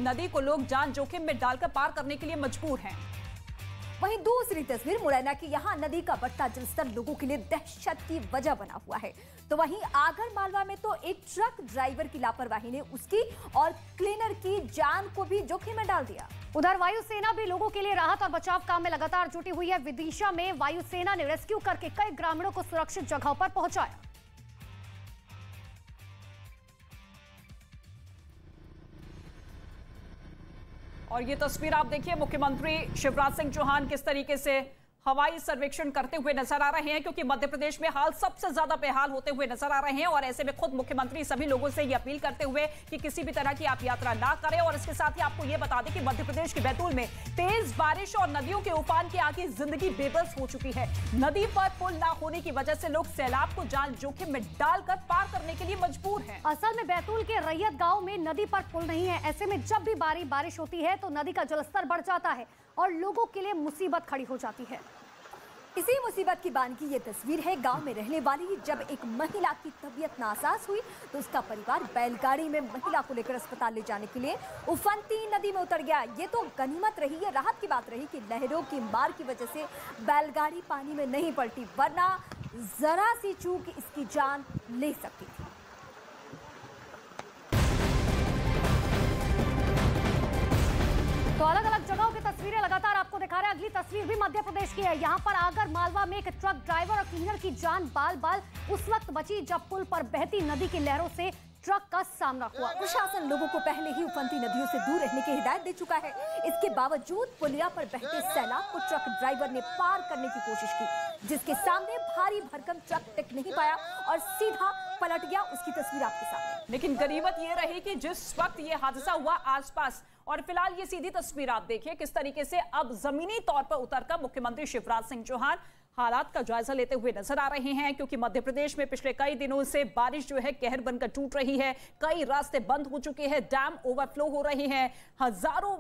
नदी को लोग जान जोखिम में डालकर पार करने के लिए मजबूर हैं। वहीं दूसरी तस्वीर मुरैना की, यहाँ नदी का बढ़ता जलस्तर लोगों के लिए दहशत की वजह बना हुआ है। तो वहीं आगर मालवा में तो एक ट्रक ड्राइवर की लापरवाही ने उसकी और क्लीनर की जान को भी जोखिम में डाल दिया। उधर वायुसेना भी लोगों के लिए राहत और बचाव काम में लगातार जुटी हुई है। विदिशा में वायुसेना ने रेस्क्यू करके कई ग्रामीणों को सुरक्षित जगहों पर पहुंचाया। और ये तस्वीर आप देखिए, मुख्यमंत्री शिवराज सिंह चौहान किस तरीके से हवाई सर्वेक्षण करते हुए नजर आ रहे हैं, क्योंकि मध्य प्रदेश में हाल सबसे ज्यादा बेहाल होते हुए नजर आ रहे हैं। और ऐसे में खुद मुख्यमंत्री सभी लोगों से ये अपील करते हुए कि किसी भी तरह की आप यात्रा ना करें। और इसके साथ ही आपको ये बता दें कि मध्य प्रदेश के बैतूल में तेज बारिश और नदियों के उफान के आगे जिंदगी बेबस हो चुकी है। नदी पर पुल ना होने की वजह से लोग सैलाब को जान जोखिम में डालकर पार करने के लिए मजबूर हैं। असल में बैतूल के रैयत गांव में नदी पर पुल नहीं है। ऐसे में जब भी बारिश होती है तो नदी का जलस्तर बढ़ जाता है और लोगों के लिए मुसीबत खड़ी हो जाती है। इसी मुसीबत की बान की ये तस्वीर है गांव में रहने वाली। जब एक महिला की तबीयत नासाज हुई तो उसका परिवार बैलगाड़ी में महिला को लेकर अस्पताल ले जाने के लिए उफनती नदी में उतर गया। ये तो गनीमत रही, ये राहत की बात रही कि लहरों की मार की वजह से बैलगाड़ी पानी में नहीं पलटी, वरना जरा सी चूक इसकी जान ले सकती थी। तो अलग अलग जगहों की तस्वीरें लगातार आपको दिखा रहे हैं। अगली तस्वीर भी मध्य प्रदेश की है। यहाँ पर आगर मालवा में एक ट्रक ड्राइवर और क्लीनर की जान बाल बाल उस वक्त बची जब पुल पर बहती नदी की लहरों से ट्रक का सामना हुआ। प्रशासन लोगों को पहले ही उफनती नदियों से दूर रहने की हिदायत दे चुका है। इसके बावजूद पुलिया पर बहते सैलाब को ट्रक ड्राइवर ने पार करने की कोशिश की, जिसके सामने भारी भरकम ट्रक टिक नहीं पाया और सीधा पलट गया। उसकी तस्वीर आपके सामने। लेकिन गनीमत ये रही कि जिस वक्त ये हादसा हुआ आसपास, और फिलहाल ये सीधी तस्वीर आप देखिए किस तरीके से अब जमीनी तौर पर उतरकर मुख्यमंत्री शिवराज सिंह चौहान हालात का जायजा लेते हुए नजर आ रहे हैं। क्योंकि मध्य प्रदेश में पिछले कई दिनों से बारिश जो है कहर बनकर टूट रही है। कई रास्ते बंद हो चुके हैं, डैम ओवरफ्लो हो रहे हैं, हजारों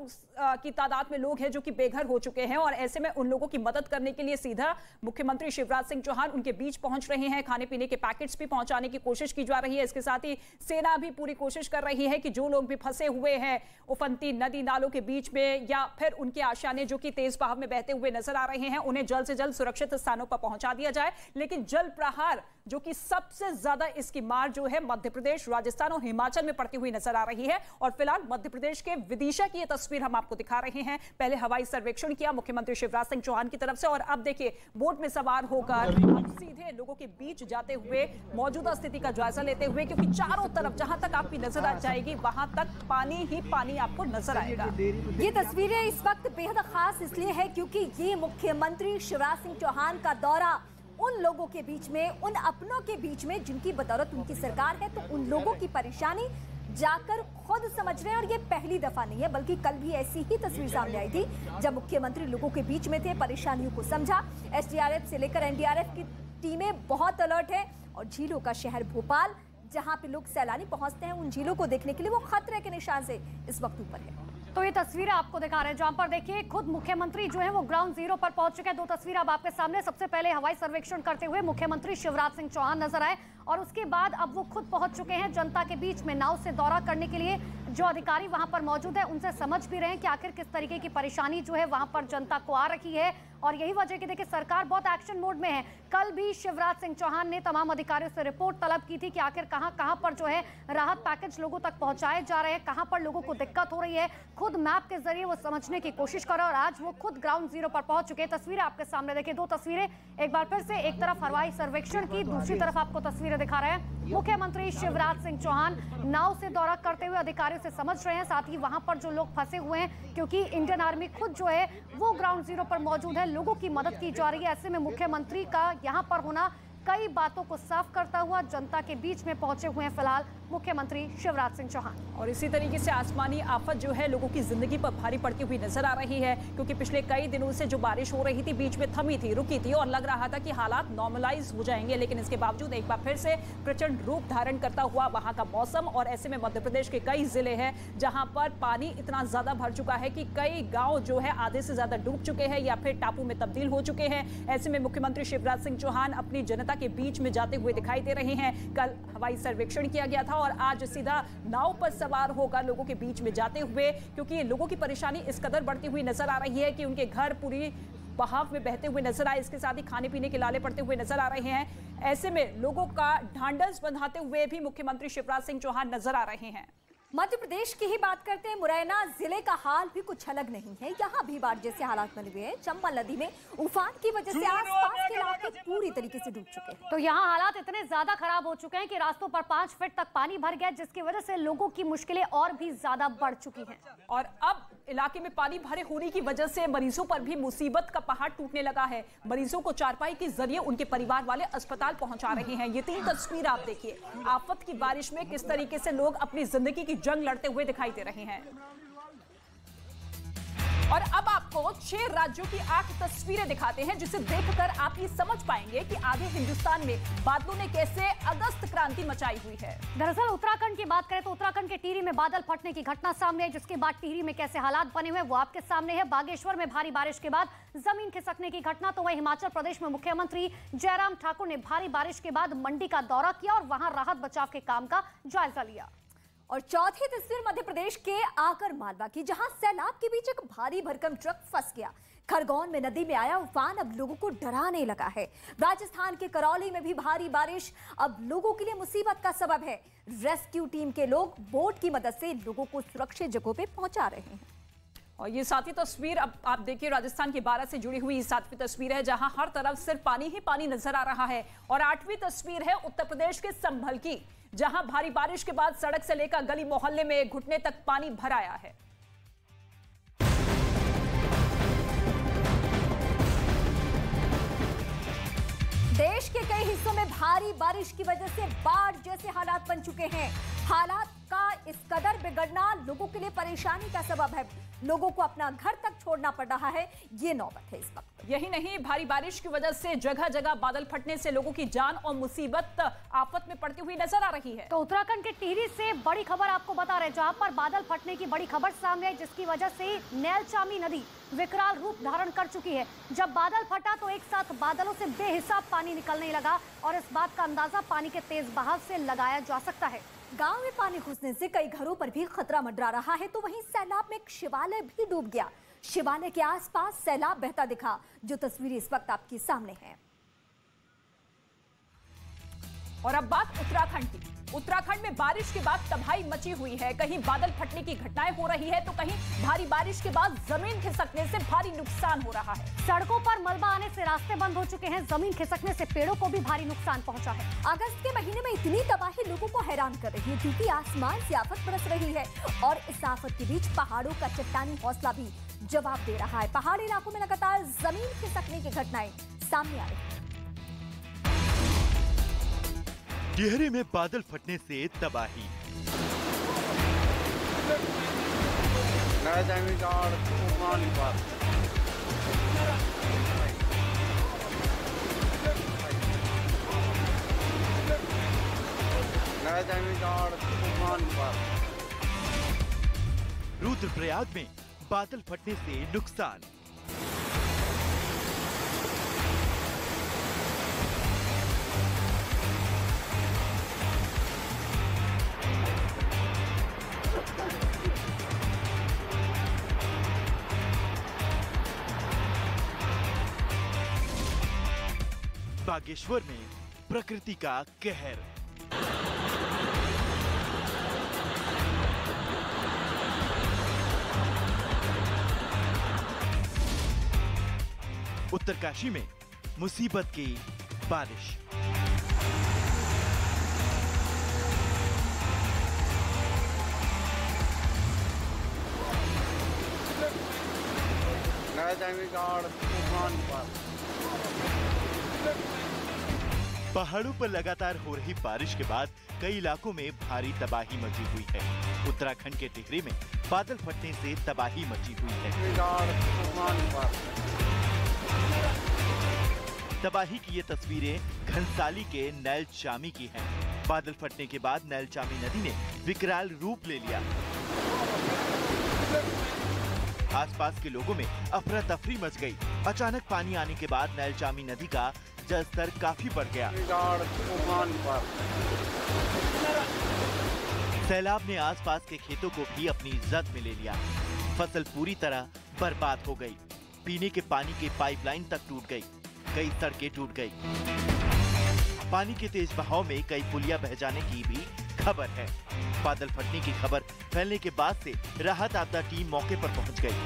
की तादाद में लोग हैं जो कि बेघर हो चुके हैं। और ऐसे में उन लोगों की मदद करने के लिए सीधा मुख्यमंत्री शिवराज सिंह चौहान उनके बीच पहुंच रहे हैं। खाने पीने के पैकेट्स भी पहुंचाने की कोशिश की जा रही है। इसके साथ ही सेना भी पूरी कोशिश कर रही है कि जो लोग भी फंसे हुए हैं उफनती नदी नालों के बीच में या फिर उनके आशियाने जो कि तेज बहाव में बहते हुए नजर आ रहे हैं, उन्हें जल्द से जल्द सुरक्षित स्थानों पर पहुंचा दिया जाए। लेकिन जल प्रहार जो कि सबसे ज्यादा इसकी मार जो है मध्य प्रदेश, राजस्थान और हिमाचल में पड़ती हुई नजर आ रही है। और फिलहाल मध्य प्रदेश के विदिशा की यह तस्वीर हम आपको दिखा रहे हैं। पहले हवाई सर्वेक्षण किया मुख्यमंत्री शिवराज सिंह चौहान की तरफ से, और अब देखिए बोट में सवार होकर अब सीधे लोगों के बीच जाते हुए मौजूदा स्थिति का जायजा लेते हुए, क्योंकि चारों तरफ जहां तक आपकी नजर आ जाएगी वहां तक पानी ही पानी आपको नजर आएगा। ये तस्वीरें इस वक्त बेहद खास इसलिए है क्योंकि ये मुख्यमंत्री शिवराज सिंह चौहान का दौरा उन लोगों के बीच में, उन अपनों के बीच में जिनकी बदौलत उनकी सरकार है, तो उन लोगों की परेशानी जाकर खुद समझ रहे हैं। और ये पहली दफा नहीं है, बल्कि कल भी ऐसी ही तस्वीर सामने आई थी जब मुख्यमंत्री लोगों के बीच में थे, परेशानियों को समझा। एसडीआरएफ से लेकर एनडीआरएफ की टीमें बहुत अलर्ट है। और झीलों का शहर भोपाल, जहां पे लोग सैलानी पहुंचते हैं उन झीलों को देखने के लिए, वो खतरे के निशान से इस वक्त ऊपर है। तो ये तस्वीरें आपको दिखा रहे हैं जहां पर देखिए खुद मुख्यमंत्री जो है वो ग्राउंड जीरो पर पहुंच चुके हैं। दो तस्वीर अब आपके सामने। सबसे पहले हवाई सर्वेक्षण करते हुए मुख्यमंत्री शिवराज सिंह चौहान नजर आए और उसके बाद अब वो खुद पहुंच चुके हैं जनता के बीच में नाव से दौरा करने के लिए। जो अधिकारी वहां पर मौजूद है उनसे समझ भी रहे हैं कि आखिर किस तरीके की परेशानी जो है वहां पर जनता को आ रही है। और यही वजह कि देखिए सरकार बहुत एक्शन मोड में है। कल भी शिवराज सिंह चौहान ने तमाम अधिकारियों से रिपोर्ट तलब की थी कि आखिर कहां पर जो है राहत पैकेज लोगों तक पहुंचाए जा रहे हैं, कहां पर लोगों को दिक्कत हो रही है। खुद मैप के जरिए वो समझने की कोशिश कर रहे हैं और आज वो खुद ग्राउंड जीरो पर पहुंच चुके हैं। तस्वीरें आपके सामने देखिए, दो तस्वीरें एक बार फिर से, एक तरफ हवाई सर्वेक्षण की, दूसरी तरफ आपको तस्वीरें दिखा रहे हैं मुख्यमंत्री शिवराज सिंह चौहान नाव से दौरा करते हुए अधिकारियों से समझ रहे हैं। साथ ही वहां पर जो लोग फंसे हुए हैं, क्योंकि इंडियन आर्मी खुद जो है वो ग्राउंड जीरो पर मौजूद है, लोगों की मदद की जा रही है। ऐसे में मुख्यमंत्री का यहां पर होना कई बातों को साफ करता हुआ जनता के बीच में पहुंचे हुए हैं फिलहाल मुख्यमंत्री शिवराज सिंह चौहान। और इसी तरीके से आसमानी आफत जो है लोगों की जिंदगी पर भारी पड़ती हुई नजर आ रही है, क्योंकि पिछले कई दिनों से जो बारिश हो रही थी बीच में थमी थी, रुकी थी और लग रहा था कि हालात नॉर्मलाइज हो जाएंगे, लेकिन इसके बावजूद एक बार फिर से प्रचंड रूप धारण करता हुआ वहां का मौसम। और ऐसे में मध्य प्रदेश के कई जिले हैं जहां पर पानी इतना ज्यादा भर चुका है कि कई गांव जो है आधे से ज्यादा डूब चुके हैं या फिर टापू में तब्दील हो चुके हैं। ऐसे में मुख्यमंत्री शिवराज सिंह चौहान अपनी जनता के बीच में जाते हुए दिखाई दे रहे हैं। कल हवाई सर्वेक्षण किया गया था था और आज सीधा नाव पर सवार होकर लोगों के बीच में जाते हुए, क्योंकि लोगों की परेशानी इस कदर बढ़ती हुई नजर आ रही है कि उनके घर पूरी बहाव में बहते हुए नजर आए। इसके साथ ही खाने पीने के लाले पड़ते हुए नजर आ रहे हैं। ऐसे में लोगों का ढांढस बंधाते हुए भी मुख्यमंत्री शिवराज सिंह चौहान नजर आ रहे हैं। मध्य प्रदेश की ही बात करते हैं। मुरैना जिले का हाल भी कुछ अलग नहीं है। यहाँ भी बाढ़ जैसे हालात बने हुए हैं। चंबल नदी में उफान की वजह से आसपास के इलाके पूरी तरीके से डूब चुके हैं। तो यहाँ हालात इतने ज्यादा खराब हो चुके हैं कि रास्तों पर 5 फीट तक पानी भर गया, जिसकी वजह से लोगों की मुश्किलें और भी ज्यादा बढ़ चुकी हैं। और अब इलाके में पानी भरे होने की वजह से मरीजों पर भी मुसीबत का पहाड़ टूटने लगा है। मरीजों को चारपाई के जरिए उनके परिवार वाले अस्पताल पहुंचा रहे हैं। ये 3 तस्वीर आप देखिए। आफत की बारिश में किस तरीके से लोग अपनी जिंदगी की जंग लड़ते हुए दिखाई दे रहे हैं। और अब आपको 6 राज्यों की 8 तस्वीरें दिखाते हैं, जिसे देखकर आप ये समझ पाएंगे कि आधे हिंदुस्तान में बादलों ने कैसे अगस्त क्रांति मचाई हुई है। दरअसल उत्तराखंड की बात करें तो उत्तराखंड के टिहरी में बादल फटने की घटना सामने है, जिसके बाद टिहरी में कैसे हालात बने हुए वो आपके सामने है। बागेश्वर में भारी बारिश के बाद जमीन खिसकने की घटना, तो वहीं हिमाचल प्रदेश में मुख्यमंत्री जयराम ठाकुर ने भारी बारिश के बाद मंडी का दौरा किया और वहां राहत बचाव के काम का जायजा लिया। और चौथी तस्वीर मध्य प्रदेश के आगर मालवा की, जहां सैलाब के बीच एक भारी भरकम ट्रक फंस गया। खरगोन में नदी में आया उफान अब लोगों को डराने लगा है। राजस्थान के करौली में भी भारी बारिश अब लोगों के लिए मुसीबत का सबब है। रेस्क्यू टीम के लोग बोट की मदद से लोगों को सुरक्षित जगहों पे पहुंचा रहे हैं। और ये 7वीं तस्वीर अब आप देखिए, राजस्थान के 12 से जुड़ी हुई 7वीं तस्वीर है, जहां हर तरफ सिर्फ पानी ही पानी नजर आ रहा है। और 8वीं तस्वीर है उत्तर प्रदेश के संभल की, जहां भारी बारिश के बाद सड़क से लेकर गली मोहल्ले में घुटने तक पानी भर आया है। देश के कई हिस्सों में भारी बारिश की वजह से बाढ़ जैसे हालात बन चुके हैं। हालात का इस कदर बिगड़ना लोगों के लिए परेशानी का सबब है। लोगों को अपना घर तक छोड़ना पड़ रहा है। ये नौबत है इस वक्त। यही नहीं, भारी बारिश की वजह से जगह जगह बादल फटने से लोगों की जान और मुसीबत आफत में पड़ती हुई नजर आ रही है। तो उत्तराखंड के टिहरी से बड़ी खबर आपको बता रहे हैं, जहां पर बादल फटने की बड़ी खबर सामने है, जिसकी वजह से नैलचामी नदी विकराल रूप धारण कर चुकी है। जब बादल फटा तो एक साथ बादलों से बेहिसाब पानी निकलने लगा और इस बात का अंदाजा पानी के तेज बहाव से लगाया जा सकता है। गांव में पानी घुसने से कई घरों पर भी खतरा मंडरा रहा है। तो वहीं सैलाब में एक शिवालय भी डूब गया। शिवालय के आसपास सैलाब बहता दिखा, जो तस्वीरें इस वक्त आपके सामने हैं। और अब बात उत्तराखंड की। उत्तराखंड में बारिश के बाद तबाही मची हुई है। कहीं बादल फटने की घटनाएं हो रही है, तो कहीं भारी बारिश के बाद जमीन खिसकने से भारी नुकसान हो रहा है। सड़कों पर मलबा आने से रास्ते बंद हो चुके हैं। जमीन खिसकने से पेड़ों को भी भारी नुकसान पहुंचा है। अगस्त के महीने में इतनी तबाही लोगों को हैरान कर रही है, क्योंकि आसमान से आफत बरस रही है और इस आफत के बीच पहाड़ों का चट्टानी हौसला भी जवाब दे रहा है। पहाड़ी इलाकों में लगातार जमीन खिसकने की घटनाएं सामने आ रही है। टिहरी में बादल फटने से तबाही। रुद्रप्रयाग में बादल फटने से नुकसान। बागेश्वर में प्रकृति का कहर। उत्तरकाशी में मुसीबत की बारिश। पहाड़ों पर लगातार हो रही बारिश के बाद कई इलाकों में भारी तबाही मची हुई है। उत्तराखंड के टिहरी में बादल फटने से तबाही मची हुई है। तबाही की ये तस्वीरें घनसाली के नैलचामी की हैं। बादल फटने के बाद नैलचामी नदी ने विकराल रूप ले लिया। आसपास के लोगों में अफरा तफरी मच गई। अचानक पानी आने के बाद नैलचामी नदी का जलस्तर काफी बढ़ गया। सैलाब ने आसपास के खेतों को भी अपनी जद में ले लिया। फसल पूरी तरह बर्बाद हो गई। पीने के पानी की पाइपलाइन तक टूट गई, कई सड़कें टूट गई। पानी के तेज बहाव में कई पुलिया बह जाने की भी खबर है। बादल फटने की खबर फैलने के बाद से राहत आपदा टीम मौके पर पहुंच गई।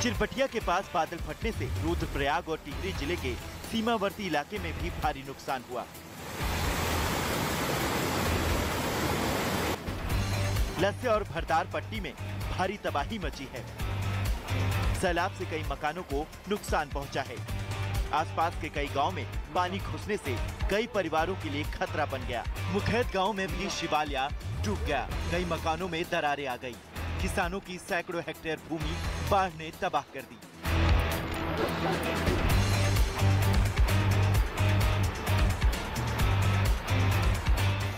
चिरबटिया के पास बादल फटने से रुद्रप्रयाग और टिहरी जिले के सीमावर्ती इलाके में भी भारी नुकसान हुआ। लस्से और भरदार पट्टी में भारी तबाही मची है। सैलाब से कई मकानों को नुकसान पहुंचा है। आसपास के कई गांव में पानी घुसने से कई परिवारों के लिए खतरा बन गया। मुखैद गांव में भी शिवालया डूब गया। कई मकानों में दरारें आ गई। किसानों की सैकड़ों हेक्टेयर भूमि बाढ़ ने तबाह कर दी।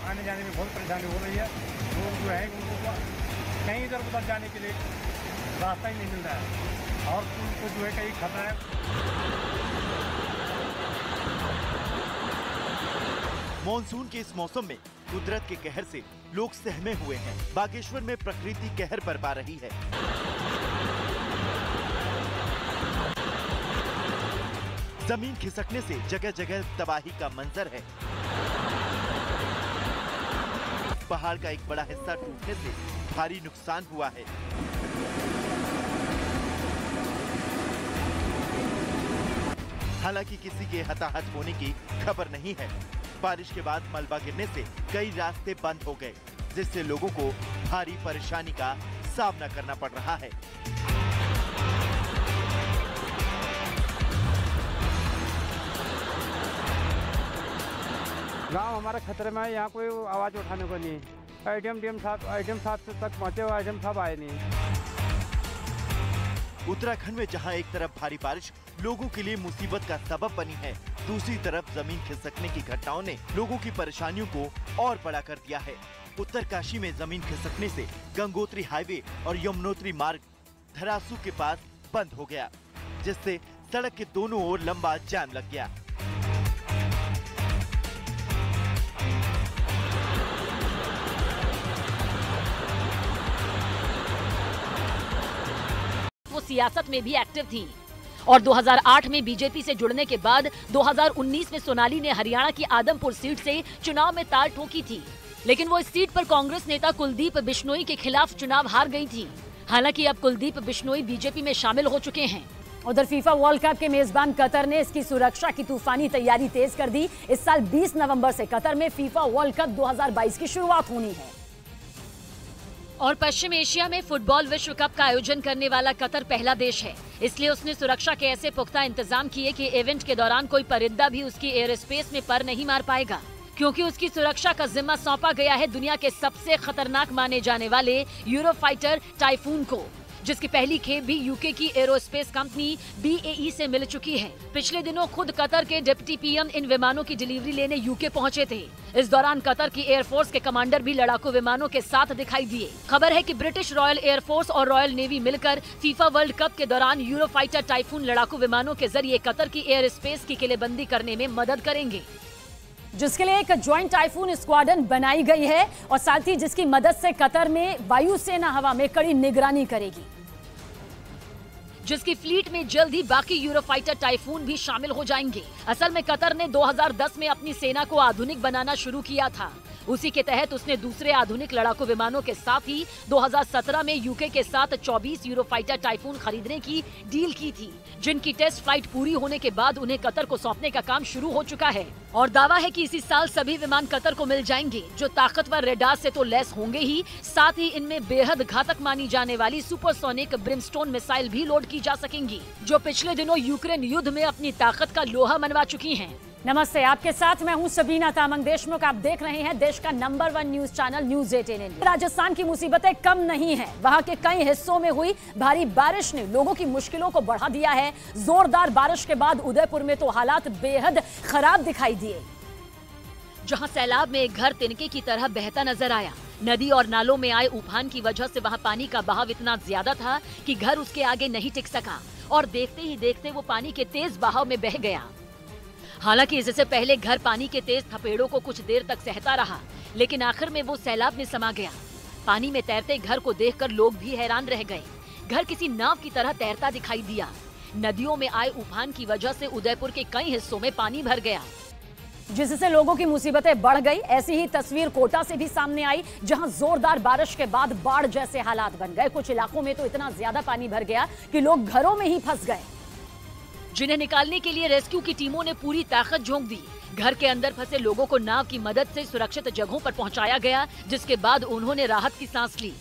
आने जाने में बहुत परेशानी हो रही है। लोग जो है उनको कहीं इधर उधर जाने के लिए रास्ता ही नहीं मिल रहा है और उनको जो है कहीं खतरा है। मॉनसून के इस मौसम में कुदरत के कहर से लोग सहमे हुए हैं। बागेश्वर में प्रकृति कहर बरपा रही है। जमीन खिसकने से जगह जगह तबाही का मंजर है। पहाड़ का एक बड़ा हिस्सा टूटने से भारी नुकसान हुआ है। हालांकि किसी के हताहत होने की खबर नहीं है। बारिश के बाद मलबा गिरने से कई रास्ते बंद हो गए, जिससे लोगों को भारी परेशानी का सामना करना पड़ रहा है। गांव हमारा खतरे में है। यहाँ कोई आवाज उठाने को नहीं। आईडीएम साहब तक पहुँचे हुए, आईडीएम साहब आए नहीं। उत्तराखंड में जहां एक तरफ भारी बारिश लोगों के लिए मुसीबत का सबब बनी है, दूसरी तरफ जमीन खिसकने की घटनाओं ने लोगों की परेशानियों को और बड़ा कर दिया है। उत्तरकाशी में जमीन खिसकने से गंगोत्री हाईवे और यमुनोत्री मार्ग धरासू के पास बंद हो गया, जिससे सड़क के दोनों ओर लंबा जाम लग गया। वो सियासत में भी एक्टिव थी और 2008 में बीजेपी से जुड़ने के बाद 2019 में सोनाली ने हरियाणा की आदमपुर सीट से चुनाव में ताल ठोकी थी, लेकिन वो इस सीट पर कांग्रेस नेता कुलदीप बिश्नोई के खिलाफ चुनाव हार गई थी। हालांकि अब कुलदीप बिश्नोई बीजेपी में शामिल हो चुके हैं। उधर फीफा वर्ल्ड कप के मेजबान कतर ने इसकी सुरक्षा की तूफानी तैयारी तेज कर दी। इस साल 20 नवंबर से कतर में फीफा वर्ल्ड कप 2022 की शुरुआत होनी है और पश्चिम एशिया में फुटबॉल विश्व कप का आयोजन करने वाला कतर पहला देश है। इसलिए उसने सुरक्षा के ऐसे पुख्ता इंतजाम किए कि इवेंट के दौरान कोई परिंदा भी उसकी एयर स्पेस में पर नहीं मार पाएगा, क्योंकि उसकी सुरक्षा का जिम्मा सौंपा गया है दुनिया के सबसे खतरनाक माने जाने वाले यूरोफाइटर टाइफून को, जिसकी पहली खेप भी यूके की एरोस्पेस कंपनी BAE से मिल चुकी है। पिछले दिनों खुद कतर के डिप्टी PM इन विमानों की डिलीवरी लेने यूके पहुंचे थे। इस दौरान कतर की एयरफोर्स के कमांडर भी लड़ाकू विमानों के साथ दिखाई दिए। खबर है कि ब्रिटिश रॉयल एयरफोर्स और रॉयल नेवी मिलकर फीफा वर्ल्ड कप के दौरान यूरोफाइटर टाइफून लड़ाकू विमानों के जरिए कतर की एयर स्पेस की किलेबंदी करने में मदद करेंगे, जिसके लिए एक ज्वाइंट टाइफून स्क्वाड्रन बनाई गई है और साथ ही जिसकी मदद से कतर में वायुसेना हवा में कड़ी निगरानी करेगी, जिसकी फ्लीट में जल्द ही बाकी यूरोफाइटर टाइफून भी शामिल हो जाएंगे। असल में कतर ने 2010 में अपनी सेना को आधुनिक बनाना शुरू किया था। उसी के तहत उसने दूसरे आधुनिक लड़ाकू विमानों के साथ ही 2017 में यूके के साथ 24 यूरोफाइटर टाइफून खरीदने की डील की थी, जिनकी टेस्ट फ्लाइट पूरी होने के बाद उन्हें कतर को सौंपने का काम शुरू हो चुका है। और दावा है कि इसी साल सभी विमान कतर को मिल जाएंगे, जो ताकतवर रेडार से तो लैस होंगे ही, साथ ही इनमें बेहद घातक मानी जाने वाली सुपरसोनिक ब्रिमस्टोन मिसाइल भी लोड की जा सकेंगी, जो पिछले दिनों यूक्रेन युद्ध में अपनी ताकत का लोहा मनवा चुकी हैं। नमस्ते, आपके साथ मैं हूं सबीना तामंग देशमुख। आप देख रहे हैं देश का number 1 news channel news 18 India. Rajasthan की मुसीबतें कम नहीं हैं। वहां के कई हिस्सों में हुई भारी बारिश ने लोगों की मुश्किलों को बढ़ा दिया है। जोरदार बारिश के बाद उदयपुर में तो हालात बेहद खराब दिखाई दिए, जहां सैलाब में एक घर तिनके की तरह बहता नजर आया। नदी और नालों में आए उफान की वजह से वहां पानी का बहाव इतना ज्यादा था कि घर उसके आगे नहीं टिक सका और देखते ही देखते वो पानी के तेज बहाव में बह गया। हालांकि इससे पहले घर पानी के तेज थपेड़ों को कुछ देर तक सहता रहा, लेकिन आखिर में वो सैलाब में समा गया। पानी में तैरते घर को देखकर लोग भी हैरान रह गए। घर किसी नाव की तरह तैरता दिखाई दिया। नदियों में आए उफान की वजह से उदयपुर के कई हिस्सों में पानी भर गया, जिससे लोगों की मुसीबतें बढ़ गई। ऐसी ही तस्वीर कोटा से भी सामने आई, जहां जोरदार बारिश के बाद बाढ़ जैसे हालात बन गए। कुछ इलाकों में तो इतना ज्यादा पानी भर गया कि लोग घरों में ही फंस गए, जिन्हें निकालने के लिए रेस्क्यू की टीमों ने पूरी ताकत झोंक दी। घर के अंदर फंसे लोगों को नाव की मदद से सुरक्षित जगहों पर पहुंचाया गया, जिसके बाद उन्होंने राहत की सांस ली।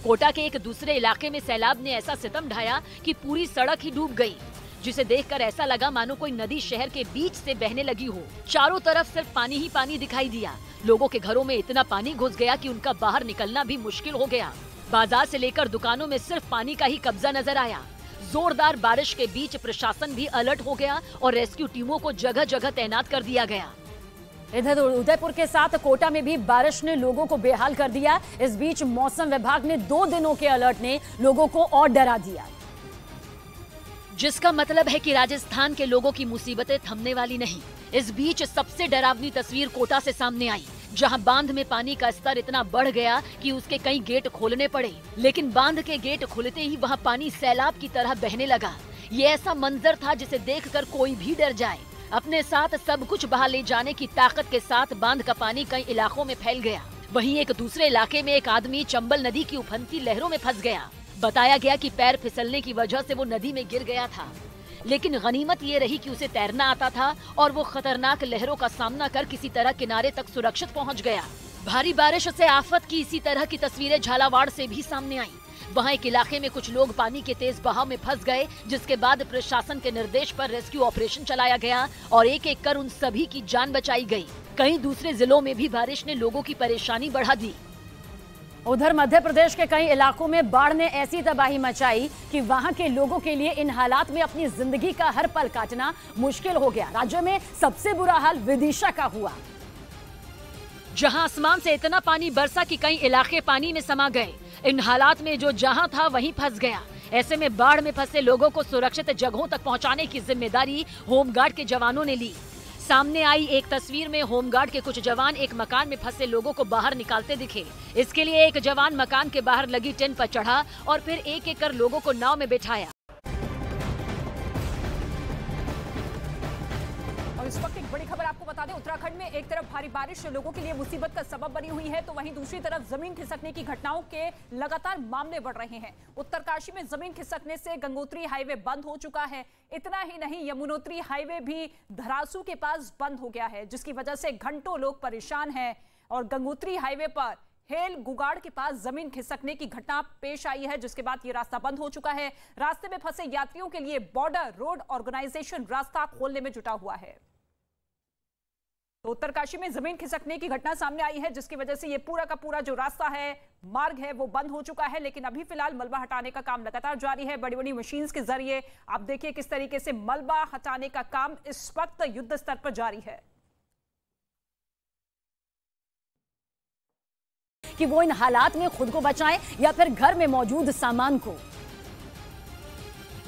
कोटा के एक दूसरे इलाके में सैलाब ने ऐसा सितम ढाया कि पूरी सड़क ही डूब गई, जिसे देखकर ऐसा लगा मानो कोई नदी शहर के बीच से बहने लगी हो। चारों तरफ सिर्फ पानी ही पानी दिखाई दिया। लोगों के घरों में इतना पानी घुस गया कि उनका बाहर निकलना भी मुश्किल हो गया। बाजार से लेकर दुकानों में सिर्फ पानी का ही कब्जा नजर आया। जोरदार बारिश के बीच प्रशासन भी अलर्ट हो गया और रेस्क्यू टीमों को जगह जगह तैनात कर दिया गया। इधर उदयपुर के साथ कोटा में भी बारिश ने लोगों को बेहाल कर दिया। इस बीच मौसम विभाग ने 2 दिनों के अलर्ट ने लोगों को और डरा दिया, जिसका मतलब है कि राजस्थान के लोगों की मुसीबतें थमने वाली नहीं। इस बीच सबसे डरावनी तस्वीर कोटा से सामने आई, जहां बांध में पानी का स्तर इतना बढ़ गया कि उसके कई गेट खोलने पड़े। लेकिन बांध के गेट खुलते ही वहां पानी सैलाब की तरह बहने लगा। ये ऐसा मंजर था जिसे देखकर कोई भी डर जाए। अपने साथ सब कुछ बहा ले जाने की ताकत के साथ बांध का पानी कई इलाकों में फैल गया। वहीं एक दूसरे इलाके में एक आदमी चंबल नदी की उफनती लहरों में फंस गया। बताया गया कि पैर फिसलने की वजह से वो नदी में गिर गया था, लेकिन गनीमत ये रही कि उसे तैरना आता था और वो खतरनाक लहरों का सामना कर किसी तरह किनारे तक सुरक्षित पहुंच गया। भारी बारिश से आफत की इसी तरह की तस्वीरें झालावाड़ से भी सामने आई। वहां एक इलाके में कुछ लोग पानी के तेज बहाव में फंस गए, जिसके बाद प्रशासन के निर्देश पर रेस्क्यू ऑपरेशन चलाया गया और एक एक कर उन सभी की जान बचाई गई। कई दूसरे जिलों में भी बारिश ने लोगों की परेशानी बढ़ा दी। उधर मध्य प्रदेश के कई इलाकों में बाढ़ ने ऐसी तबाही मचाई कि वहां के लोगों के लिए इन हालात में अपनी जिंदगी का हर पल काटना मुश्किल हो गया। राज्य में सबसे बुरा हाल विदिशा का हुआ, जहां आसमान से इतना पानी बरसा कि कई इलाके पानी में समा गए। इन हालात में जो जहां था वहीं फंस गया। ऐसे में बाढ़ में फंसे लोगों को सुरक्षित जगहों तक पहुंचाने की जिम्मेदारी होमगार्ड के जवानों ने ली। सामने आई एक तस्वीर में होमगार्ड के कुछ जवान एक मकान में फंसे लोगों को बाहर निकालते दिखे। इसके लिए एक जवान मकान के बाहर लगी टेंट पर चढ़ा और फिर एक एक कर लोगों को नाव में बिठाया। इस वक्त एक बड़ी खबर आपको बता दें, उत्तराखंड में एक तरफ भारी बारिश लोगों के लिए मुसीबत का सबब बनी हुई है, तो वहीं दूसरी तरफ जमीन खिसकने की घटनाओं के लगातार मामले बढ़ रहे हैं। उत्तरकाशी में जमीन खिसकने से गंगोत्री हाईवे बंद हो चुका है। इतना ही नहीं, यमुनोत्री हाईवे भी धरासू के पास बंद हो गया है, जिसकी वजह से घंटों लोग परेशान हैं। और गंगोत्री हाईवे पर हेल गुगाड़ के पास जमीन खिसकने की घटना पेश आई है, जिसके बाद ये रास्ता बंद हो चुका है। रास्ते में फंसे यात्रियों के लिए बॉर्डर रोड ऑर्गेनाइजेशन रास्ता खोलने में जुटा हुआ है। तो उत्तरकाशी में जमीन खिसकने की घटना सामने आई है, जिसकी वजह से ये पूरा का पूरा जो रास्ता है, मार्ग है, वो बंद हो चुका है। लेकिन अभी फिलहाल मलबा हटाने का काम लगातार जारी है। बड़ी बड़ी मशीन्स के जरिए आप देखिए किस तरीके से मलबा हटाने का काम इस वक्त युद्ध स्तर पर जारी है, कि वो इन हालात में खुद को बचाएं या फिर घर में मौजूद सामान को।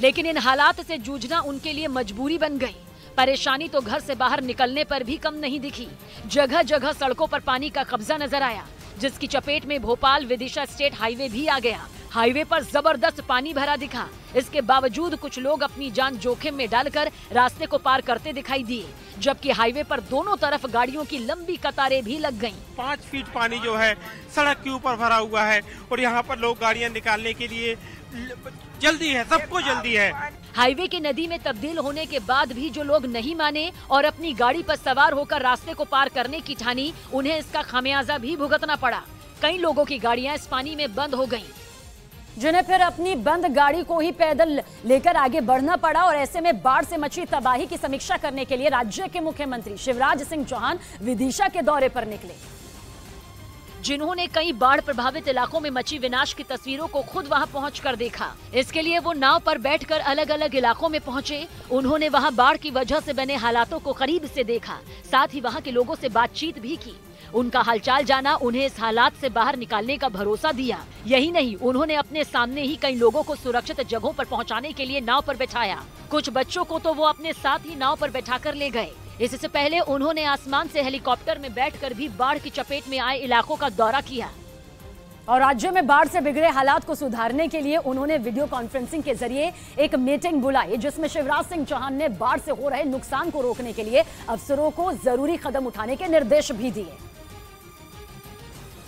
लेकिन इन हालात से जूझना उनके लिए मजबूरी बन गई। परेशानी तो घर से बाहर निकलने पर भी कम नहीं दिखी। जगह जगह सड़कों पर पानी का कब्जा नजर आया, जिसकी चपेट में भोपाल विदिशा स्टेट हाईवे भी आ गया। हाईवे पर जबरदस्त पानी भरा दिखा। इसके बावजूद कुछ लोग अपनी जान जोखिम में डालकर रास्ते को पार करते दिखाई दिए, जबकि हाईवे पर दोनों तरफ गाड़ियों की लंबी कतारें भी लग गईं। 5 फीट पानी जो है सड़क के ऊपर भरा हुआ है और यहाँ पर लोग गाड़ियाँ निकालने के लिए जल्दी है, सबको जल्दी है। हाईवे के नदी में तब्दील होने के बाद भी जो लोग नहीं माने और अपनी गाड़ी पर सवार होकर रास्ते को पार करने की ठानी, उन्हें इसका खामियाजा भी भुगतना पड़ा। कई लोगों की गाड़ियां इस पानी में बंद हो गईं, जिन्हें फिर अपनी बंद गाड़ी को ही पैदल लेकर आगे बढ़ना पड़ा। और ऐसे में बाढ़ से मची तबाही की समीक्षा करने के लिए राज्य के मुख्यमंत्री शिवराज सिंह चौहान विदिशा के दौरे पर निकले, जिन्होंने कई बाढ़ प्रभावित इलाकों में मची विनाश की तस्वीरों को खुद वहां पहुंचकर देखा। इसके लिए वो नाव पर बैठकर अलग अलग इलाकों में पहुंचे। उन्होंने वहां बाढ़ की वजह से बने हालातों को करीब से देखा, साथ ही वहां के लोगों से बातचीत भी की। उनका हालचाल जाना, उन्हें इस हालात से बाहर निकालने का भरोसा दिया। यही नहीं, उन्होंने अपने सामने ही कई लोगों को सुरक्षित जगहों पर पहुंचाने के लिए नाव पर बैठाया। कुछ बच्चों को तो वो अपने साथ ही नाव पर बैठाकर ले गए। इससे पहले उन्होंने आसमान से हेलीकॉप्टर में बैठकर भी बाढ़ की चपेट में आए इलाकों का दौरा किया और राज्य में बाढ़ से बिगड़े हालात को सुधारने के लिए उन्होंने वीडियो कॉन्फ्रेंसिंग के जरिए एक मीटिंग बुलाई, जिसमें शिवराज सिंह चौहान ने बाढ़ से हो रहे नुकसान को रोकने के लिए अफसरों को जरूरी कदम उठाने के निर्देश भी दिए।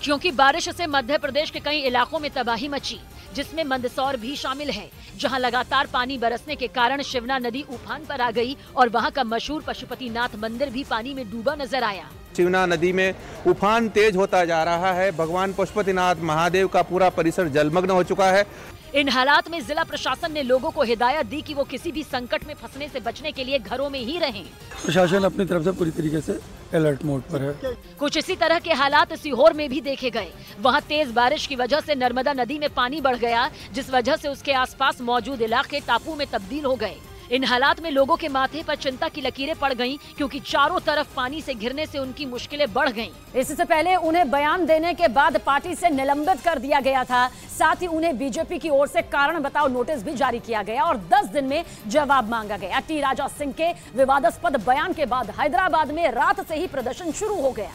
क्योंकि बारिश से मध्य प्रदेश के कई इलाकों में तबाही मची, जिसमें मंदसौर भी शामिल है, जहां लगातार पानी बरसने के कारण शिवना नदी उफान पर आ गई और वहां का मशहूर पशुपतिनाथ मंदिर भी पानी में डूबा नजर आया। शिवना नदी में उफान तेज होता जा रहा है। भगवान पशुपतिनाथ महादेव का पूरा परिसर जलमग्न हो चुका है। इन हालात में जिला प्रशासन ने लोगों को हिदायत दी कि वो किसी भी संकट में फंसने से बचने के लिए घरों में ही रहें। प्रशासन अपनी तरफ से पूरी तरीके से अलर्ट मोड पर है। कुछ इसी तरह के हालात सीहोर में भी देखे गए। वहां तेज बारिश की वजह से नर्मदा नदी में पानी बढ़ गया, जिस वजह से उसके आसपास मौजूद इलाके टापू में तब्दील हो गए। इन हालात में लोगों के माथे पर चिंता की लकीरें पड़ गईं, क्योंकि चारों तरफ पानी से घिरने से उनकी मुश्किलें बढ़ गईं। इससे पहले उन्हें बयान देने के बाद पार्टी से निलंबित कर दिया गया था। साथ ही उन्हें बीजेपी की ओर से कारण बताओ नोटिस भी जारी किया गया और 10 दिन में जवाब मांगा गया। टी राजा सिंह के विवादास्पद बयान के बाद हैदराबाद में रात से ही प्रदर्शन शुरू हो गया,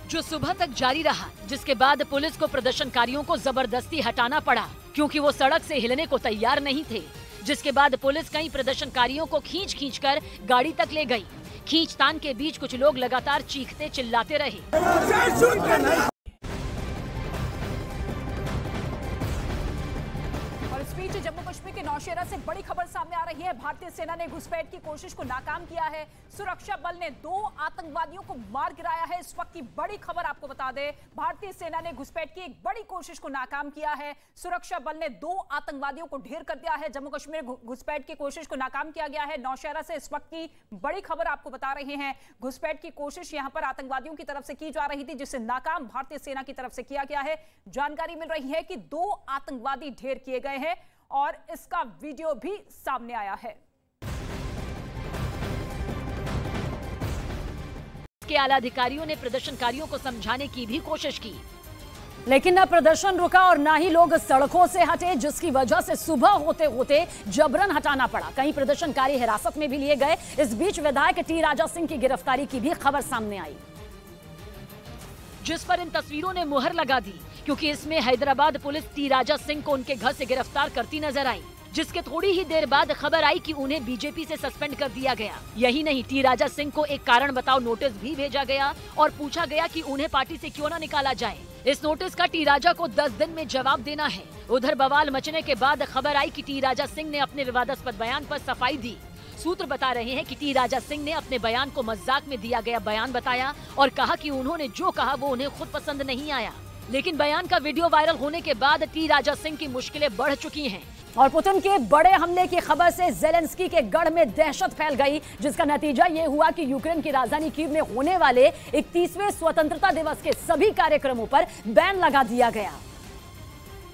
जो सुबह तक जारी रहा, जिसके बाद पुलिस को प्रदर्शनकारियों को जबरदस्ती हटाना पड़ा, क्योंकि वो सड़क से हिलने को तैयार नहीं थे। जिसके बाद पुलिस कई प्रदर्शनकारियों को खींच कर गाड़ी तक ले गई। खींचतान के बीच कुछ लोग लगातार चीखते चिल्लाते रहे। जम्मू कश्मीर के नौशेरा से बड़ी खबर सामने आ रही है। भारतीय सेना ने घुसपैठ की कोशिश को नाकाम किया है। सुरक्षा बल ने 2 आतंकवादियों को मार गिराया है। इस वक्त की बड़ी खबर आपको बता दें, भारतीय सेना ने घुसपैठ की एक बड़ी कोशिश को नाकाम किया है। सुरक्षा बल ने 2 आतंकवादियों को ढेर कर दिया है। जम्मू कश्मीर घुसपैठ की कोशिश को नाकाम किया गया है। नौशेरा से इस वक्त की बड़ी खबर आपको बता रहे हैं। घुसपैठ की कोशिश यहां पर आतंकवादियों की तरफ से की जा रही थी, जिसे नाकाम भारतीय सेना की तरफ से किया गया है। जानकारी मिल रही है कि 2 आतंकवादी ढेर किए गए हैं और इसका वीडियो भी सामने आया है। के आला अधिकारियों ने प्रदर्शनकारियों को समझाने की भी कोशिश की, लेकिन न प्रदर्शन रुका और ना ही लोग सड़कों से हटे, जिसकी वजह से सुबह होते होते जबरन हटाना पड़ा। कई प्रदर्शनकारी हिरासत में भी लिए गए। इस बीच विधायक टी राजा सिंह की गिरफ्तारी की भी खबर सामने आई, जिस पर इन तस्वीरों ने मुहर लगा दी, क्योंकि इसमें हैदराबाद पुलिस टी राजा सिंह को उनके घर से गिरफ्तार करती नजर आई। जिसके थोड़ी ही देर बाद खबर आई कि उन्हें बीजेपी से सस्पेंड कर दिया गया। यही नहीं, टी राजा सिंह को एक कारण बताओ नोटिस भी भेजा गया और पूछा गया कि उन्हें पार्टी से क्यों न निकाला जाए। इस नोटिस का टी राजा को 10 दिन में जवाब देना है। उधर बवाल मचने के बाद खबर आई कि टी राजा सिंह ने अपने विवादास्पद बयान पर सफाई दी। सूत्र बता रहे हैं कि टी राजा सिंह ने अपने बयान को मजाक में दिया गया बयान बताया और कहा कि उन्होंने जो कहा वो उन्हें खुद पसंद नहीं आया। लेकिन बयान का वीडियो वायरल होने के बाद टी राजा सिंह की मुश्किलें बढ़ चुकी हैं। और पुतिन के बड़े हमले की खबर से ज़ेलेंस्की के गढ़ में दहशत फैल गई, जिसका नतीजा ये हुआ कि यूक्रेन की राजधानी कीव में होने वाले 31वें स्वतंत्रता दिवस के सभी कार्यक्रमों पर बैन लगा दिया गया।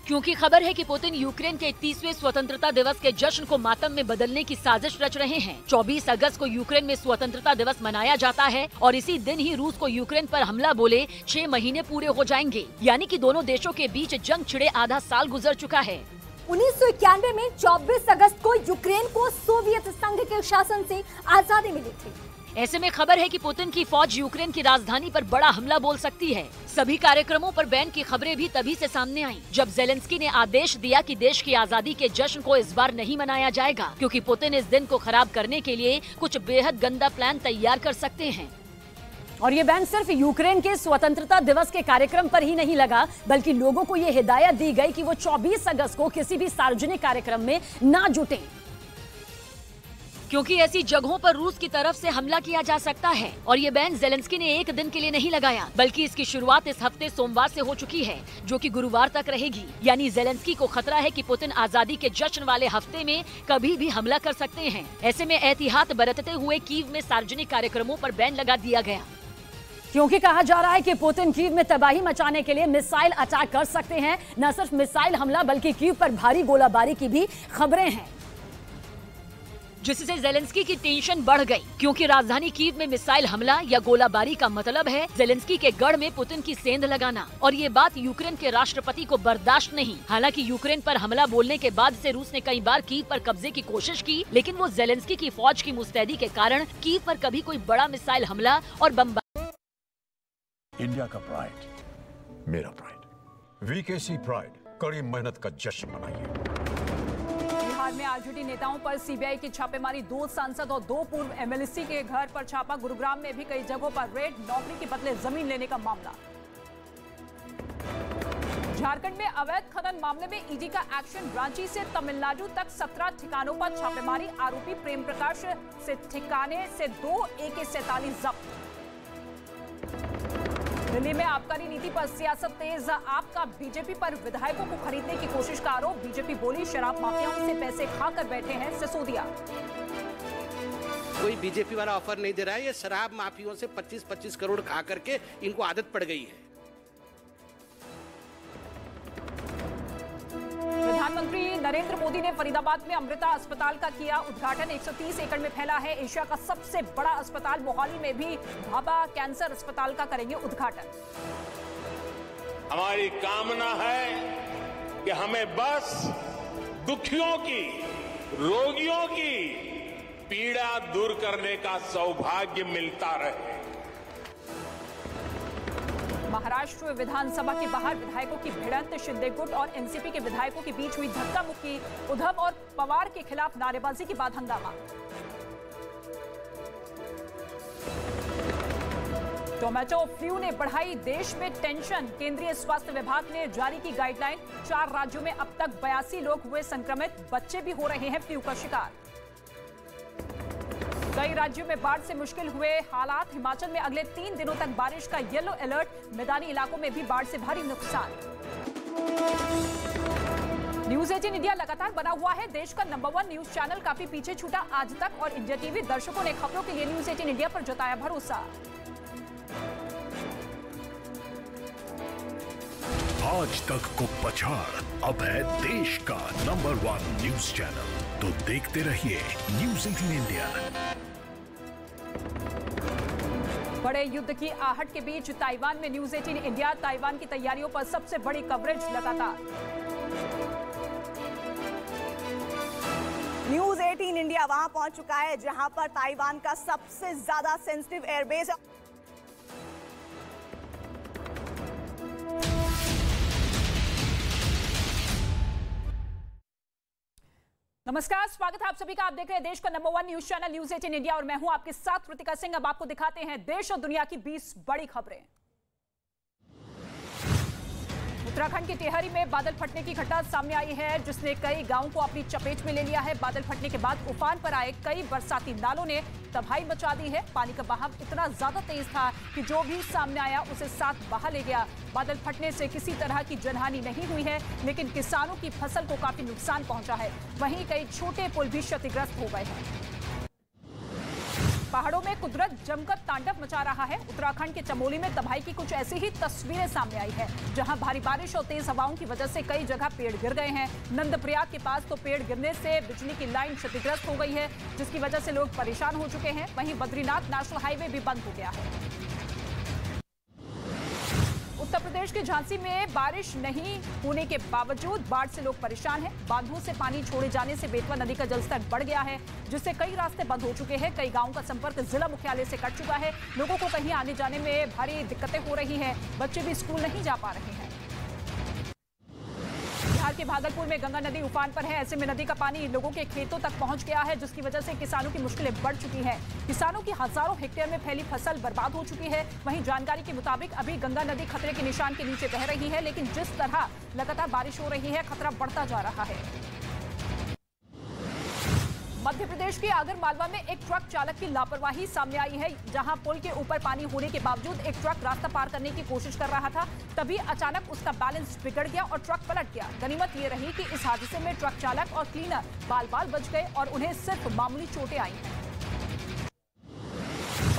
क्योंकि खबर है कि पुतिन यूक्रेन के 31वें स्वतंत्रता दिवस के जश्न को मातम में बदलने की साजिश रच रहे हैं। 24 अगस्त को यूक्रेन में स्वतंत्रता दिवस मनाया जाता है और इसी दिन ही रूस को यूक्रेन पर हमला बोले 6 महीने पूरे हो जाएंगे, यानी कि दोनों देशों के बीच जंग छिड़े आधा साल गुजर चुका है। 1991 में 24 अगस्त को यूक्रेन को सोवियत संघ के शासन से आजादी मिली थी। ऐसे में खबर है कि पुतिन की फौज यूक्रेन की राजधानी पर बड़ा हमला बोल सकती है। सभी कार्यक्रमों पर बैन की खबरें भी तभी से सामने आईं, जब ज़ेलेंस्की ने आदेश दिया कि देश की आजादी के जश्न को इस बार नहीं मनाया जाएगा, क्योंकि पुतिन इस दिन को खराब करने के लिए कुछ बेहद गंदा प्लान तैयार कर सकते हैं। और ये बैन सिर्फ यूक्रेन के स्वतंत्रता दिवस के कार्यक्रम पर ही नहीं लगा, बल्कि लोगों को ये हिदायत दी गई कि वो 24 अगस्त को किसी भी सार्वजनिक कार्यक्रम में ना जुटें, क्योंकि ऐसी जगहों पर रूस की तरफ से हमला किया जा सकता है। और ये बैन ज़ेलेंस्की ने एक दिन के लिए नहीं लगाया, बल्कि इसकी शुरुआत इस हफ्ते सोमवार से हो चुकी है, जो कि गुरुवार तक रहेगी। यानी ज़ेलेंस्की को खतरा है कि पुतिन आजादी के जश्न वाले हफ्ते में कभी भी हमला कर सकते हैं। ऐसे में एहतियात बरतते हुए कीव में सार्वजनिक कार्यक्रमों पर बैन लगा दिया गया, क्योंकि कहा जा रहा है कि पुतिन कीव में तबाही मचाने के लिए मिसाइल अटैक कर सकते हैं। न सिर्फ मिसाइल हमला, बल्कि कीव पर भारी गोलाबारी की भी खबरें हैं। जिससे जेलेंस्की की टेंशन बढ़ गई, क्योंकि राजधानी कीव में मिसाइल हमला या गोलाबारी का मतलब है जेलेंस्की के गढ़ में पुतिन की सेंध लगाना। और ये बात यूक्रेन के राष्ट्रपति को बर्दाश्त नहीं। हालांकि यूक्रेन पर हमला बोलने के बाद से रूस ने कई बार कीव पर कब्जे की कोशिश की, लेकिन वो जेलेंस्की की फौज की मुस्तैदी के कारण कीव पर कभी कोई बड़ा मिसाइल हमला और बमबारी। इंडिया का प्राइड, मेरा प्राइड, वीकेसी प्राइड, कड़ी मेहनत का जश्न मनाइए। बिहार में आरजेडी नेताओं पर सीबीआई की छापेमारी, 2 सांसद और 2 पूर्व एमएलसी के घर पर छापा। गुरुग्राम में भी कई जगहों पर रेड, नौकरी के बदले जमीन लेने का मामला। झारखंड में अवैध खनन मामले में ईडी का एक्शन, रांची से तमिलनाडु तक 17 ठिकानों पर छापेमारी। आरोपी प्रेम प्रकाश से ठिकाने से 2 AK-47 जब्त। दिल्ली में आबकारी नीति पर सियासत तेज, आपका बीजेपी पर विधायकों को खरीदने की कोशिश का आरोप। बीजेपी बोली शराब माफियाओं से पैसे खाकर बैठे हैं सिसोदिया। कोई बीजेपी वाला ऑफर नहीं दे रहा है, ये शराब माफियाओं से 25-25 करोड़ खा करके इनको आदत पड़ गई है। प्रधानमंत्री नरेंद्र मोदी ने फरीदाबाद में अमृता अस्पताल का किया उद्घाटन। 130 एकड़ में फैला है एशिया का सबसे बड़ा अस्पताल। मोहाली में भी भाभा कैंसर अस्पताल का करेंगे उद्घाटन। हमारी कामना है कि हमें बस दुखियों की, रोगियों की पीड़ा दूर करने का सौभाग्य मिलता रहे। महाराष्ट्र विधानसभा के बाहर विधायकों की भिड़ंत, शिंदे गुट और एनसीपी के विधायकों के बीच हुई धक्का मुक्की। उद्धव और पवार के खिलाफ नारेबाजी के बाद हंगामा। टोमेटो फ्लू ने बढ़ाई देश में टेंशन, केंद्रीय स्वास्थ्य विभाग ने जारी की गाइडलाइन। 4 राज्यों में अब तक 82 लोग हुए संक्रमित, बच्चे भी हो रहे हैं फ्लू का शिकार। कई राज्यों में बाढ़ से मुश्किल हुए हालात, हिमाचल में अगले 3 दिनों तक बारिश का येलो अलर्ट। मैदानी इलाकों में भी बाढ़ से भारी नुकसान। न्यूज 18 इंडिया लगातार बना हुआ है देश का नंबर 1 न्यूज चैनल। काफी पीछे छूटा आज तक और इंडिया टीवी दर्शकों ने खबरों के लिए न्यूज 18 इंडिया पर जताया भरोसा। आज तक को पछाड़, अब है देश का नंबर 1 न्यूज चैनल। तो देखते रहिए न्यूज 18 इंडिया। बड़े युद्ध की आहट के बीच ताइवान में न्यूज 18 इंडिया। ताइवान की तैयारियों पर सबसे बड़ी कवरेज लगातार। न्यूज 18 इंडिया वहां पहुंच चुका है जहां पर ताइवान का सबसे ज्यादा सेंसिटिव एयरबेस है। नमस्कार, स्वागत है आप सभी का। आप देख रहे हैं देश का number 1 news channel news 18 India और मैं हूं आपके साथ कृतिका सिंह। अब आपको दिखाते हैं देश और दुनिया की 20 बड़ी खबरें। उत्तराखंड के टेहरी में बादल फटने की घटना सामने आई है, जिसने कई गांवों को अपनी चपेट में ले लिया है। बादल फटने के बाद उफान पर आए कई बरसाती नालों ने तबाही मचा दी है। पानी का बहाव इतना ज्यादा तेज था कि जो भी सामने आया उसे साथ बहा ले गया। बादल फटने से किसी तरह की जनहानि नहीं हुई है, लेकिन किसानों की फसल को काफी नुकसान पहुंचा है। वहीं कई छोटे पुल भी क्षतिग्रस्त हो गए हैं। पहाड़ों में कुदरत जमकर तांडव मचा रहा है। उत्तराखंड के चमोली में तबाही की कुछ ऐसी ही तस्वीरें सामने आई है, जहां भारी बारिश और तेज हवाओं की वजह से कई जगह पेड़ गिर गए हैं। नंदप्रयाग के पास तो पेड़ गिरने से बिजली की लाइन क्षतिग्रस्त हो गई है, जिसकी वजह से लोग परेशान हो चुके हैं। वहीं बद्रीनाथ नेशनल हाईवे भी बंद हो गया है। उत्तर प्रदेश के झांसी में बारिश नहीं होने के बावजूद बाढ़ से लोग परेशान हैं। बांधों से पानी छोड़े जाने से बेतवा नदी का जलस्तर बढ़ गया है, जिससे कई रास्ते बंद हो चुके हैं। कई गांवों का संपर्क जिला मुख्यालय से कट चुका है। लोगों को कहीं आने जाने में भारी दिक्कतें हो रही हैं। बच्चे भी स्कूल नहीं जा पा रहे हैं। बिहार के भागलपुर में गंगा नदी उफान पर है। ऐसे में नदी का पानी लोगों के खेतों तक पहुंच गया है, जिसकी वजह से किसानों की मुश्किलें बढ़ चुकी हैं। किसानों की हजारों हेक्टेयर में फैली फसल बर्बाद हो चुकी है। वहीं जानकारी के मुताबिक अभी गंगा नदी खतरे के निशान के नीचे बह रही है, लेकिन जिस तरह लगातार बारिश हो रही है, खतरा बढ़ता जा रहा है। मध्य प्रदेश के आगर मालवा में एक ट्रक चालक की लापरवाही सामने आई है, जहां पुल के ऊपर पानी होने के बावजूद एक ट्रक रास्ता पार करने की कोशिश कर रहा था। तभी अचानक उसका बैलेंस बिगड़ गया और ट्रक पलट गया। गनीमत ये रही कि इस हादसे में ट्रक चालक और क्लीनर बाल बाल बच गए और उन्हें सिर्फ मामूली चोटें आई हैं।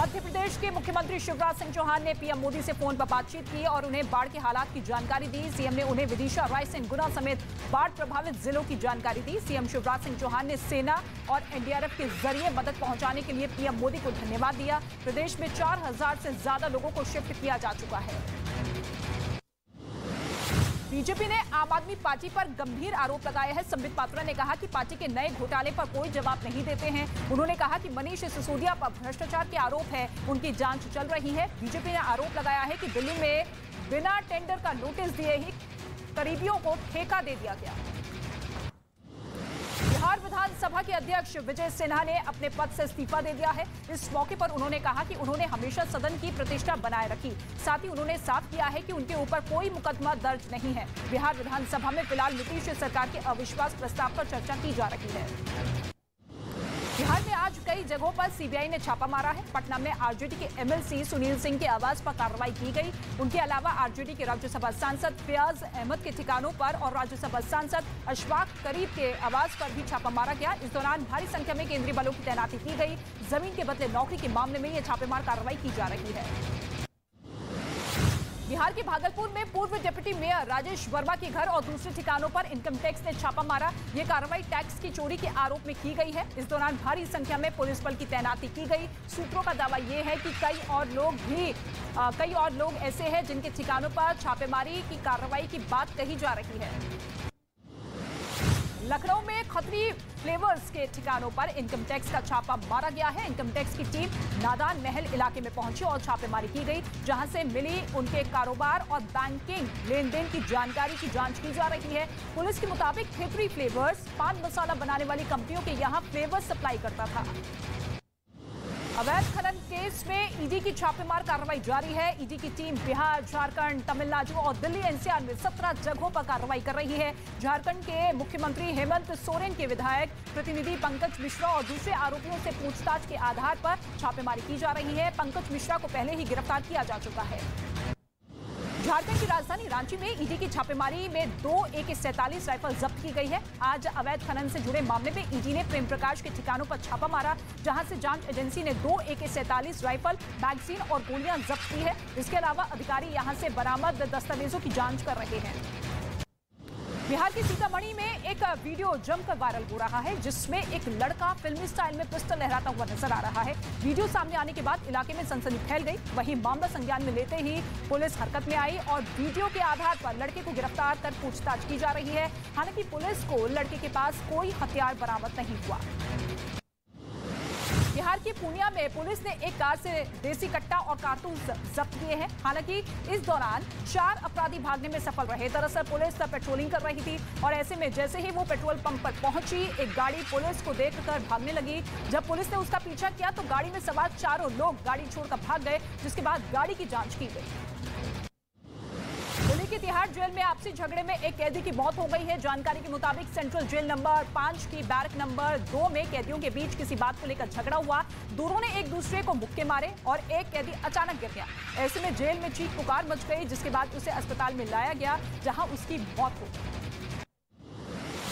मध्य प्रदेश के मुख्यमंत्री शिवराज सिंह चौहान ने पीएम मोदी से फोन पर बातचीत की और उन्हें बाढ़ के हालात की जानकारी दी। सीएम ने उन्हें विदिशा, रायसेन, गुना समेत बाढ़ प्रभावित जिलों की जानकारी दी। सीएम शिवराज सिंह चौहान ने सेना और एनडीआरएफ के जरिए मदद पहुंचाने के लिए पीएम मोदी को धन्यवाद दिया। प्रदेश में 4000 से ज्यादा लोगों को शिफ्ट किया जा चुका है। बीजेपी ने आम आदमी पार्टी पर गंभीर आरोप लगाए हैं। संबित पात्रा ने कहा कि पार्टी के नए घोटाले पर कोई जवाब नहीं देते हैं। उन्होंने कहा कि मनीष सिसोदिया पर भ्रष्टाचार के आरोप है, उनकी जांच चल रही है। बीजेपी ने आरोप लगाया है कि दिल्ली में बिना टेंडर का नोटिस दिए ही करीबियों को ठेका दे दिया गया। बिहार विधानसभा के अध्यक्ष विजय सिन्हा ने अपने पद से इस्तीफा दे दिया है। इस मौके पर उन्होंने कहा कि उन्होंने हमेशा सदन की प्रतिष्ठा बनाए रखी। साथ ही उन्होंने साफ किया है कि उनके ऊपर कोई मुकदमा दर्ज नहीं है। बिहार विधानसभा में फिलहाल नीतीश सरकार के अविश्वास प्रस्ताव पर चर्चा की जा रही है। बिहार में आज कई जगहों पर सीबीआई ने छापा मारा है। पटना में आरजेडी के एमएलसी सुनील सिंह के आवास पर कार्रवाई की गई। उनके अलावा आरजेडी के राज्यसभा सांसद फयाज अहमद के ठिकानों पर और राज्यसभा सांसद अशफाक करीब के आवास पर भी छापा मारा गया। इस दौरान भारी संख्या में केंद्रीय बलों की तैनाती की गई। जमीन के बदले नौकरी के मामले में यह छापेमार कार्रवाई की जा रही है। बिहार के भागलपुर में पूर्व डिप्टी मेयर राजेश वर्मा के घर और दूसरे ठिकानों पर इनकम टैक्स ने छापा मारा। ये कार्रवाई टैक्स की चोरी के आरोप में की गई है। इस दौरान भारी संख्या में पुलिस बल की तैनाती की गई। सूत्रों का दावा यह है कि कई और लोग ऐसे हैं जिनके ठिकानों पर छापेमारी की कार्रवाई की बात कही जा रही है। लखनऊ में खत्री फ्लेवर्स के ठिकानों पर इनकम टैक्स का छापा मारा गया है। इनकम टैक्स की टीम नादान महल इलाके में पहुंची और छापेमारी की गई, जहां से मिली उनके कारोबार और बैंकिंग लेन देन की जानकारी की जांच की जा रही है। पुलिस के मुताबिक खत्री फ्लेवर्स पान मसाला बनाने वाली कंपनियों के यहां फ्लेवर्स सप्लाई करता था। अवैध खनन केस में ईडी की छापेमार कार्रवाई जारी है। ईडी की टीम बिहार, झारखंड, तमिलनाडु और दिल्ली एनसीआर में 17 जगहों पर कार्रवाई कर रही है। झारखंड के मुख्यमंत्री हेमंत सोरेन के विधायक प्रतिनिधि पंकज मिश्रा और दूसरे आरोपियों से पूछताछ के आधार पर छापेमारी की जा रही है। पंकज मिश्रा को पहले ही गिरफ्तार किया जा चुका है। झारखंड की राजधानी रांची में ईडी की छापेमारी में 2 AK-47 राइफल जब्त की गई है। आज अवैध खनन से जुड़े मामले में ईडी ने प्रेम प्रकाश के ठिकानों पर छापा मारा, जहां से जांच एजेंसी ने 2 AK-47 राइफल, मैगजीन और गोलियां जब्त की है। इसके अलावा अधिकारी यहां से बरामद दस्तावेजों की जांच कर रहे हैं। बिहार के सीतामढ़ी में एक वीडियो जमकर वायरल हो रहा है, जिसमें एक लड़का फिल्मी स्टाइल में पिस्टल लहराता हुआ नजर आ रहा है। वीडियो सामने आने के बाद इलाके में सनसनी फैल गई। वहीं मामला संज्ञान में लेते ही पुलिस हरकत में आई और वीडियो के आधार पर लड़के को गिरफ्तार कर पूछताछ की जा रही है। हालांकि पुलिस को लड़के के पास कोई हथियार बरामद नहीं हुआ। बिहार के पूर्णिया में पुलिस ने एक कार से देसी कट्टा और कारतूस जब्त किए हैं। हालांकि इस दौरान 4 अपराधी भागने में सफल रहे। दरअसल पुलिस पेट्रोलिंग कर रही थी और ऐसे में जैसे ही वो पेट्रोल पंप पर पहुंची, एक गाड़ी पुलिस को देखकर भागने लगी। जब पुलिस ने उसका पीछा किया तो गाड़ी में सवार 4 लोग गाड़ी छोड़कर भाग गए, जिसके बाद गाड़ी की जांच की गई। दिल्ली की तिहाड़ जेल में आपसी झगड़े में एक कैदी की मौत हो गई है। जानकारी के मुताबिक सेंट्रल जेल नंबर 5 की बैरक नंबर 2 में कैदियों के बीच किसी बात को लेकर झगड़ा हुआ। दोनों ने एक दूसरे को मुक्के मारे और एक कैदी अचानक गिर गया। ऐसे में जेल में चीख पुकार मच गई, जिसके बाद उसे अस्पताल में लाया गया, जहां उसकी मौत हो गई।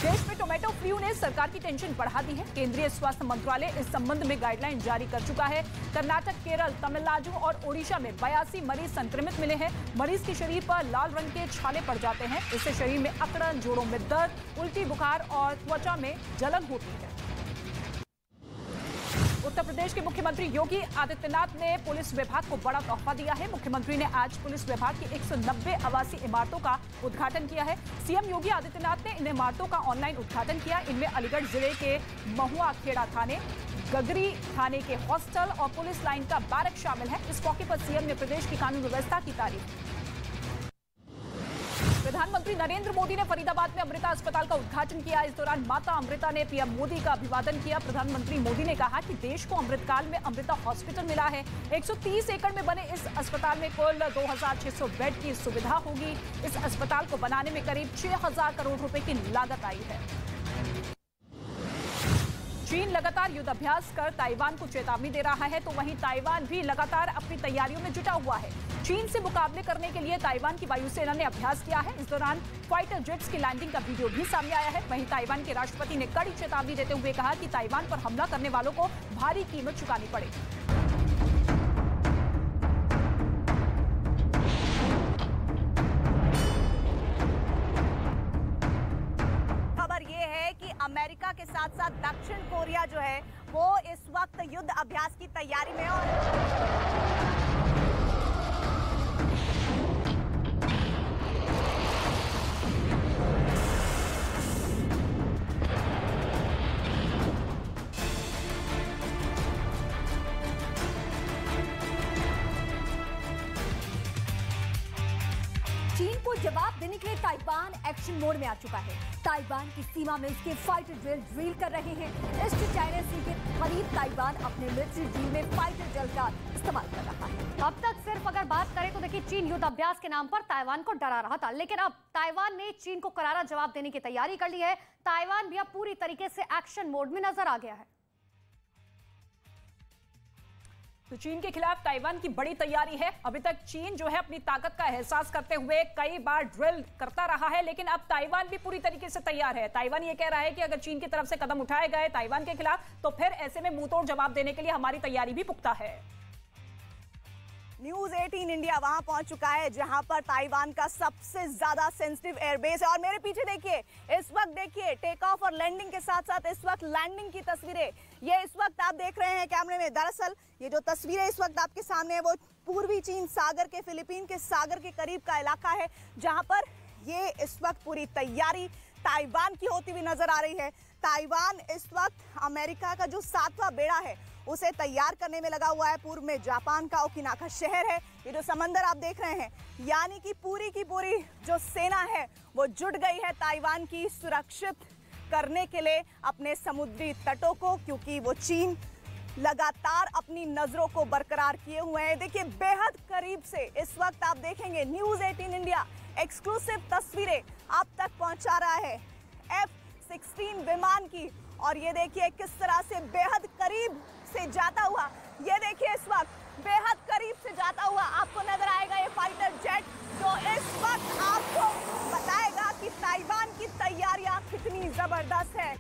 देश में टोमेटो फ्लू ने सरकार की टेंशन बढ़ा दी है। केंद्रीय स्वास्थ्य मंत्रालय इस संबंध में गाइडलाइन जारी कर चुका है। कर्नाटक, केरल, तमिलनाडु और ओडिशा में 82 मरीज संक्रमित मिले हैं। मरीज के शरीर पर लाल रंग के छाले पड़ जाते हैं। इससे शरीर में अकड़न, जोड़ों में दर्द, उल्टी, बुखार और त्वचा में जलन होती है। उत्तर प्रदेश के मुख्यमंत्री योगी आदित्यनाथ ने पुलिस विभाग को बड़ा तोहफा दिया है। मुख्यमंत्री ने आज पुलिस विभाग की 190 आवासीय इमारतों का उद्घाटन किया है। सीएम योगी आदित्यनाथ ने इन इमारतों का ऑनलाइन उद्घाटन किया। इनमें अलीगढ़ जिले के महुआ खेड़ा थाने, गगरी थाने के हॉस्टल और पुलिस लाइन का बैरक शामिल है। इस मौके पर सीएम ने प्रदेश की कानून व्यवस्था की तारीफ की। प्रधानमंत्री नरेंद्र मोदी ने फरीदाबाद में अमृता अस्पताल का उद्घाटन किया। इस दौरान माता अमृता ने पीएम मोदी का अभिवादन किया। प्रधानमंत्री मोदी ने कहा कि देश को अमृतकाल में अमृता हॉस्पिटल मिला है। 130 एकड़ में बने इस अस्पताल में कुल 2600 बेड की सुविधा होगी। इस अस्पताल को बनाने में करीब 6000 करोड़ रुपए की लागत आई है। चीन लगातार युद्ध अभ्यास कर ताइवान को चेतावनी दे रहा है, तो वहीं ताइवान भी लगातार अपनी तैयारियों में जुटा हुआ है। चीन से मुकाबले करने के लिए ताइवान की वायुसेना ने अभ्यास किया है। इस दौरान फाइटर जेट्स की लैंडिंग का वीडियो भी सामने आया है। वहीं ताइवान के राष्ट्रपति ने कड़ी चेतावनी देते हुए कहा कि ताइवान पर हमला करने वालों को भारी कीमत चुकानी पड़ेगी। अमेरिका के साथ साथ दक्षिण कोरिया जो है वो इस वक्त युद्ध अभ्यास की तैयारी में है। चीन को जवाब देने के लिए ताइवान एक्शन मोड में आ चुका है। ताइवान की सीमा में उसके फाइटर ड्रिल कर रहे हैं। ईस्ट चाइना सी के करीब ताइवान अपने मिलिट्री ड्रिल में फाइटर ड्रिल का इस्तेमाल कर रहा है। अब तक सिर्फ अगर बात करें तो देखिए चीन युद्ध अभ्यास के नाम पर ताइवान को डरा रहा था, लेकिन अब ताइवान ने चीन को करारा जवाब देने की तैयारी कर ली है। ताइवान भी अब पूरी तरीके से एक्शन मोड में नजर आ गया है। तो चीन के खिलाफ ताइवान की बड़ी तैयारी है। अभी तक चीन जो है अपनी ताकत का एहसास करते हुए कई बार ड्रिल करता रहा है, लेकिन अब ताइवान भी पूरी तरीके से तैयार है। ताइवान ये कह रहा है कि अगर चीन की तरफ से कदम उठाए गए ताइवान के खिलाफ तो फिर ऐसे में मुंहतोड़ जवाब देने के लिए हमारी तैयारी भी पुख्ता है। न्यूज 18 इंडिया वहां पहुंच चुका है जहां पर ताइवान का सबसे ज्यादा सेंसिटिव एयरबेस है। और मेरे पीछे देखिए, इस वक्त देखिए टेक ऑफ और लैंडिंग के साथ साथ इस वक्त लैंडिंग की तस्वीरें ये इस वक्त आप देख रहे हैं कैमरे में। दरअसल ये जो तस्वीरें इस वक्त आपके सामने है वो पूर्वी चीन सागर के फिलीपीन के सागर के करीब का इलाका है, जहां पर ये इस वक्त पूरी तैयारी ताइवान की होती हुई नजर आ रही है। ताइवान इस वक्त अमेरिका का जो 7वां बेड़ा है उसे तैयार करने में लगा हुआ है। पूर्व में जापान का ओकिनाका शहर है, ये जो समंदर आप देख रहे हैं, यानी कि पूरी की पूरी जो सेना है वो जुट गई है ताइवान की सुरक्षित करने के लिए अपने समुद्री तटों को, क्योंकि वो चीन लगातार अपनी नजरों को बरकरार किए हुए हैं। देखिए बेहद करीब से इस वक्त आप देखेंगे न्यूज 18 इंडिया एक्सक्लूसिव तस्वीरें आप तक पहुंचा रहा है F-16 विमान की। और ये देखिए किस तरह से बेहद करीब से जाता हुआ, ये देखिए इस वक्त बेहद करीब से जाता हुआ आपको नजर आएगा ये फाइटर जेट, जो इस वक्त आपको बताएगा कि ताइवान की तैयारियां कितनी जबरदस्त है।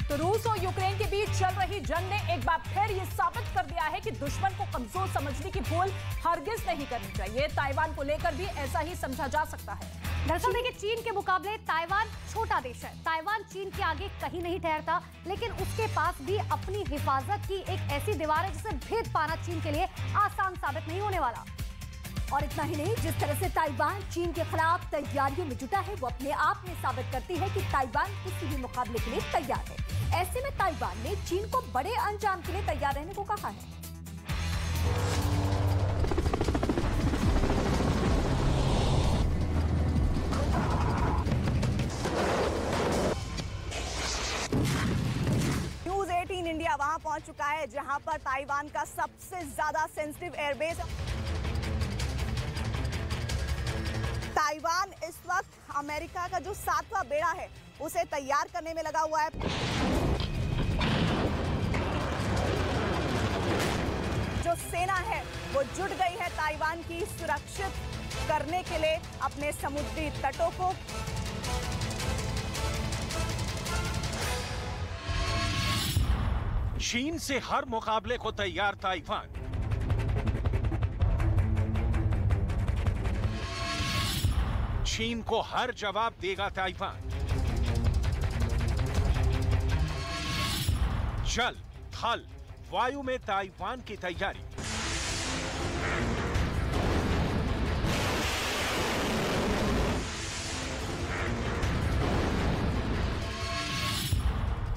तो रूस और यूक्रेन के बीच चल रही जंग ने एक बार फिर ये साबित कर दिया है कि दुश्मन को कमजोर समझने की भूल हरगिज नहीं करनी चाहिए। ताइवान को लेकर भी ऐसा ही समझा जा सकता है। दरअसल देखिए चीन के मुकाबले ताइवान छोटा देश है। ताइवान चीन के आगे कहीं नहीं ठहरता, लेकिन उसके पास भी अपनी हिफाजत की एक ऐसी दीवार है जिसे भेद पाना चीन के लिए आसान साबित नहीं होने वाला। और इतना ही नहीं, जिस तरह से ताइवान चीन के खिलाफ तैयारियों में जुटा है वो अपने आप में साबित करती है कि ताइवान किसी भी मुकाबले के लिए तैयार है। ऐसे में ताइवान ने चीन को बड़े अंजाम के लिए तैयार रहने को कहा है। न्यूज 18 इंडिया वहां पहुंच चुका है जहां पर ताइवान का सबसे ज्यादा सेंसिटिव एयरबेस। ताइवान इस वक्त अमेरिका का जो 7वां बेड़ा है उसे तैयार करने में लगा हुआ है। जो सेना है वो जुट गई है ताइवान की सुरक्षित करने के लिए अपने समुद्री तटों को। चीन से हर मुकाबले को तैयार ताइवान। चीन को हर जवाब देगा ताइवान। जल, थल, वायु में ताइवान की तैयारी।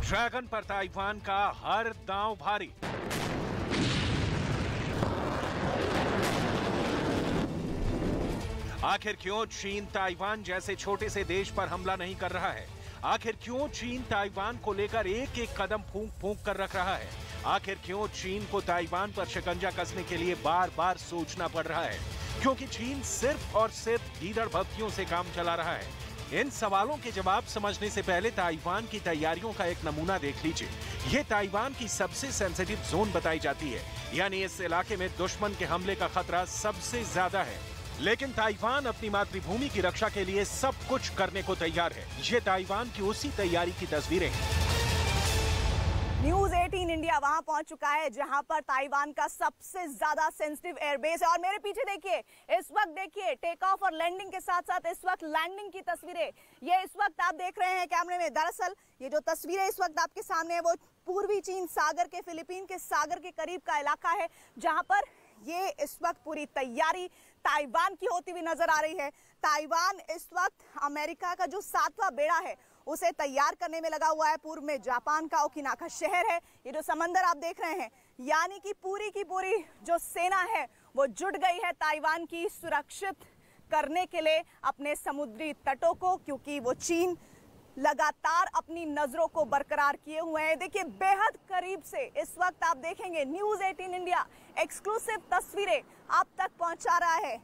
ड्रैगन पर ताइवान का हर दांव भारी। आखिर क्यों चीन ताइवान जैसे छोटे से देश पर हमला नहीं कर रहा है? आखिर क्यों चीन ताइवान को लेकर एक एक कदम फूंक फूंक कर रख रहा है? आखिर क्यों चीन को ताइवान पर शिकंजा कसने के लिए बार बार सोचना पड़ रहा है? क्योंकि चीन सिर्फ और सिर्फ गीदड़ भक्तियों से काम चला रहा है। इन सवालों के जवाब समझने से पहले ताइवान की तैयारियों का एक नमूना देख लीजिए। ये ताइवान की सबसे सेंसिटिव जोन बताई जाती है, यानी इस इलाके में दुश्मन के हमले का खतरा सबसे ज्यादा है। लेकिन ताइवान अपनी मातृभूमि की रक्षा के लिए सब कुछ करने को तैयार है। ये ताइवान की उसी तैयारी की तस्वीरें हैं। न्यूज 18 इंडिया वहां पहुंच चुका है जहां पर ताइवान का सबसे ज्यादा सेंसिटिव एयरबेस है। और मेरे पीछे देखिए, इस वक्त देखिए टेक ऑफ और लैंडिंग के साथ साथ इस वक्त लैंडिंग की तस्वीरें ये इस वक्त आप देख रहे हैं कैमरे में। दरअसल ये जो तस्वीरें इस वक्त आपके सामने है वो पूर्वी चीन सागर के, फिलीपीन के सागर के करीब का इलाका है जहां पर ये इस वक्त पूरी तैयारी ताइवान की होती हुई नजर आ रही है। ताइवान इस वक्त अमेरिका का जो 7वां बेड़ा है उसे तैयार करने में लगा हुआ है। पूर्व में जापान का ओकिनाका शहर है, ये जो समंदर आप देख रहे हैं, यानी कि पूरी की पूरी जो सेना है वो जुट गई है ताइवान की सुरक्षित करने के लिए अपने समुद्री तटों को, क्योंकि वो चीन लगातार अपनी नजरों को बरकरार किए हुए हैं। देखिए बेहद करीब से इस वक्त आप देखेंगे न्यूज़ 18 इंडिया एक्सक्लूसिव तस्वीरें आप तक पहुंचा रहा है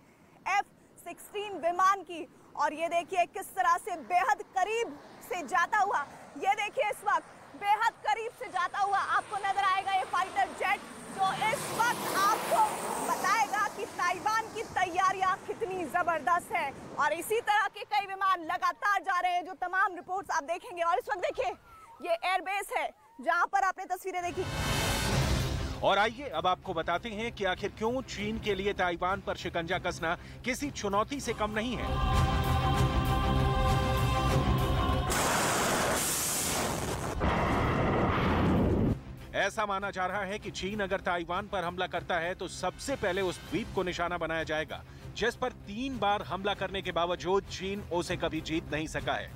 F-16 विमान की। और ये देखिए किस तरह से बेहद करीब से जाता हुआ, ये देखिए इस वक्त बेहद करीब से जाता हुआ आपको नजर आएगा ये फाइटर जेट, जो इस वक्त आपको बताएगा कि ताइवान की तैयारियां कितनी जबरदस्त है। और इसी तरह के कई विमान लगातार जा रहे हैं, जो तमाम रिपोर्ट्स आप देखेंगे। और इस वक्त देखिए ये एयरबेस है जहां पर आपने तस्वीरें देखी। और आइए अब आपको बताते हैं कि आखिर क्यों चीन के लिए ताइवान पर शिकंजा कसना किसी चुनौती से कम नहीं है। ऐसा माना जा रहा है कि चीन अगर ताइवान पर हमला करता है तो सबसे पहले उस द्वीप को निशाना बनाया जाएगा जिस पर 3 बार हमला करने के बावजूद चीन उसे कभी जीत नहीं सका है।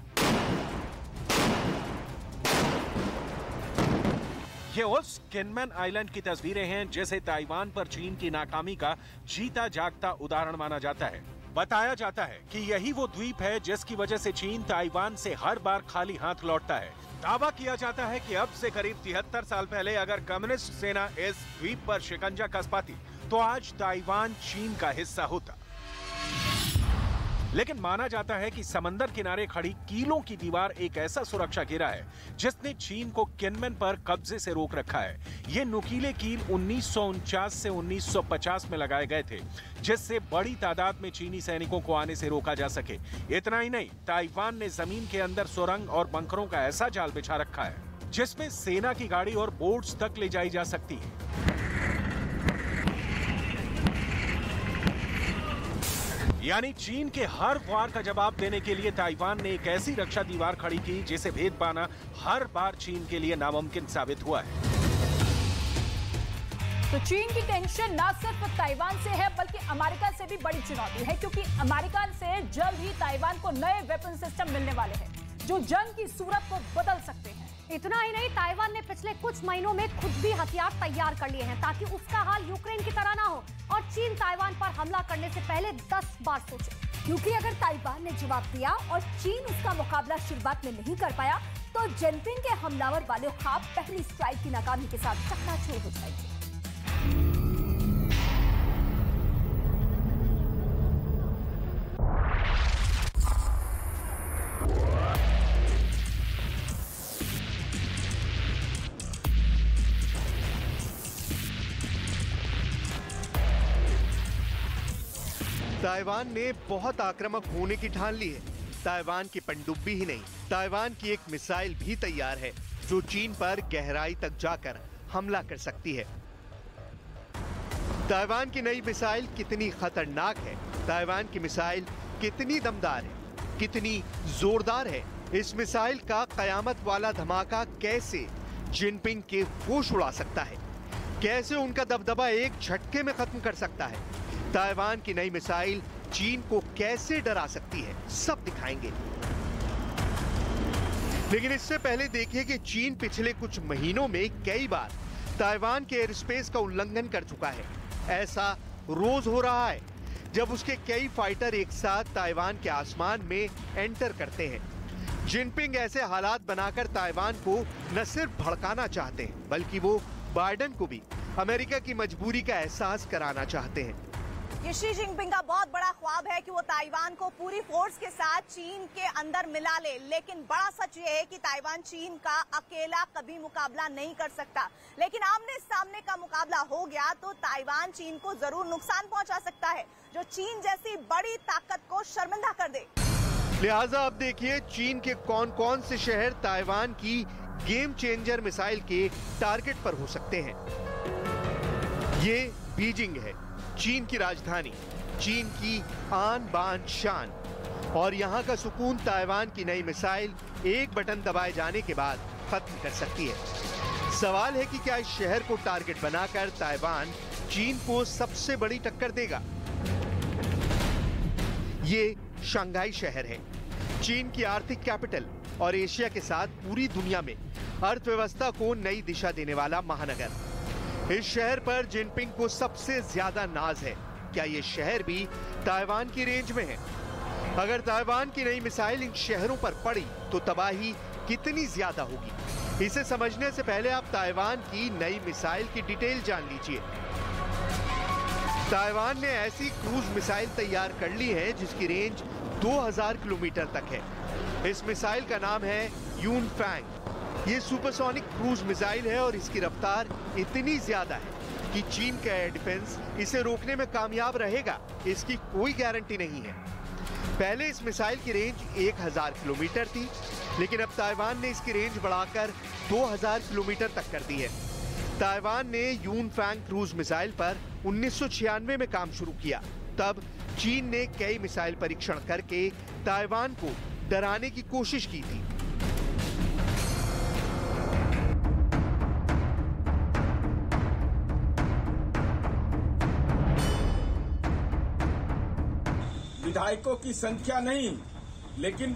ये उस किनमैन आइलैंड की तस्वीरें हैं जिसे ताइवान पर चीन की नाकामी का जीता जागता उदाहरण माना जाता है। बताया जाता है कि यही वो द्वीप है जिसकी वजह से चीन ताइवान से हर बार खाली हाथ लौटता है। दावा किया जाता है कि अब से करीब 73 साल पहले अगर कम्युनिस्ट सेना इस द्वीप पर शिकंजा कस पाती तो आज ताइवान चीन का हिस्सा होता। लेकिन माना जाता है कि समंदर किनारे खड़ी कीलों की दीवार एक ऐसा सुरक्षा घेरा है जिसने चीन को किनमेन पर कब्जे से रोक रखा है। ये नुकीले कील 1949 से 1950 में लगाए गए थे जिससे बड़ी तादाद में चीनी सैनिकों को आने से रोका जा सके। इतना ही नहीं, ताइवान ने जमीन के अंदर सुरंग और बंकरों का ऐसा जाल बिछा रखा है जिसमें सेना की गाड़ी और बोट्स तक ले जाई जा सकती है। यानी चीन के हर वार का जवाब देने के लिए ताइवान ने एक ऐसी रक्षा दीवार खड़ी की जिसे भेद पाना हर बार चीन के लिए नामुमकिन साबित हुआ है। तो चीन की टेंशन न सिर्फ ताइवान से है बल्कि अमेरिका से भी बड़ी चुनौती है, क्योंकि अमेरिका से जल्द ही ताइवान को नए वेपन सिस्टम मिलने वाले हैं जो जंग की सूरत को बदल सकते हैं। इतना ही नहीं, ताइवान ने पिछले कुछ महीनों में खुद भी हथियार तैयार कर लिए हैं ताकि उसका हाल यूक्रेन की तरह ना हो और चीन ताइवान पर हमला करने से पहले 10 बार सोचे। क्योंकि अगर ताइवान ने जवाब दिया और चीन उसका मुकाबला शुरुआत में नहीं कर पाया तो जिनपिंग के हमलावर वाले ख्वाब पहली स्ट्राइक की नाकामी के साथ चकनाचूर हो जाएंगे। ताइवान ने बहुत आक्रामक होने की ठान ली है। ताइवान की पनडुब्बी ही नहीं, ताइवान की एक मिसाइल भी तैयार है जो चीन पर गहराई तक जाकर हमला कर सकती है। ताइवान की नई मिसाइल कितनी खतरनाक है, ताइवान की मिसाइल कितनी दमदार है, कितनी जोरदार है, इस मिसाइल का कयामत वाला धमाका कैसे जिनपिंग के होश उड़ा सकता है, कैसे उनका दबदबा एक झटके में खत्म कर सकता है, ताइवान की नई मिसाइल चीन को कैसे डरा सकती है, सब दिखाएंगे। लेकिन इससे पहले देखिए कि चीन पिछले कुछ महीनों में कई बार ताइवान के एयर स्पेस का उल्लंघन कर चुका है। ऐसा रोज हो रहा है जब उसके कई फाइटर एक साथ ताइवान के आसमान में एंटर करते हैं। जिनपिंग ऐसे हालात बनाकर ताइवान को न सिर्फ भड़काना चाहते हैं बल्कि वो बाइडेन को भी अमेरिका की मजबूरी का एहसास कराना चाहते हैं। ये शी जिनपिंग का बहुत बड़ा ख्वाब है कि वो ताइवान को पूरी फोर्स के साथ चीन के अंदर मिला ले, लेकिन बड़ा सच ये है कि ताइवान चीन का अकेला कभी मुकाबला नहीं कर सकता। लेकिन आमने सामने का मुकाबला हो गया तो ताइवान चीन को जरूर नुकसान पहुंचा सकता है, जो चीन जैसी बड़ी ताकत को शर्मिंदा कर दे। लिहाजा अब देखिए चीन के कौन कौन से शहर ताइवान की गेम चेंजर मिसाइल के टारगेट पर हो सकते हैं। ये बीजिंग है, चीन की राजधानी, चीन की आन बान शान, और यहाँ का सुकून ताइवान की नई मिसाइल एक बटन दबाए जाने के बाद खत्म कर सकती है। सवाल है कि क्या इस शहर को टारगेट बनाकर ताइवान चीन को सबसे बड़ी टक्कर देगा? ये शंघाई शहर है, चीन की आर्थिक कैपिटल और एशिया के साथ पूरी दुनिया में अर्थव्यवस्था को नई दिशा देने वाला महानगर। इस शहर पर जिनपिंग को सबसे ज्यादा नाज है। क्या ये शहर भी ताइवान की रेंज में है? अगर ताइवान की नई मिसाइल इन शहरों पर पड़ी तो तबाही कितनी ज्यादा होगी? इसे समझने से पहले आप ताइवान की नई मिसाइल की डिटेल जान लीजिए। ताइवान ने ऐसी क्रूज मिसाइल तैयार कर ली है जिसकी रेंज 2000 किलोमीटर तक है। इस मिसाइल का नाम है यून फैंग। ये सुपरसोनिक क्रूज मिसाइल है और इसकी रफ्तार इतनी ज्यादा है कि चीन का एयर डिफेंस इसे रोकने में कामयाब रहेगा, इसकी कोई गारंटी नहीं है। पहले इस मिसाइल की रेंज 1000 किलोमीटर थी, लेकिन अब ताइवान ने इसकी रेंज बढ़ाकर 2000 किलोमीटर तक कर दी है। ताइवान ने यून फैंग क्रूज मिसाइल पर 1996 में काम शुरू किया। तब चीन ने कई मिसाइल परीक्षण करके ताइवान को डराने की कोशिश की थी। विधायकों की संख्या नहीं, लेकिन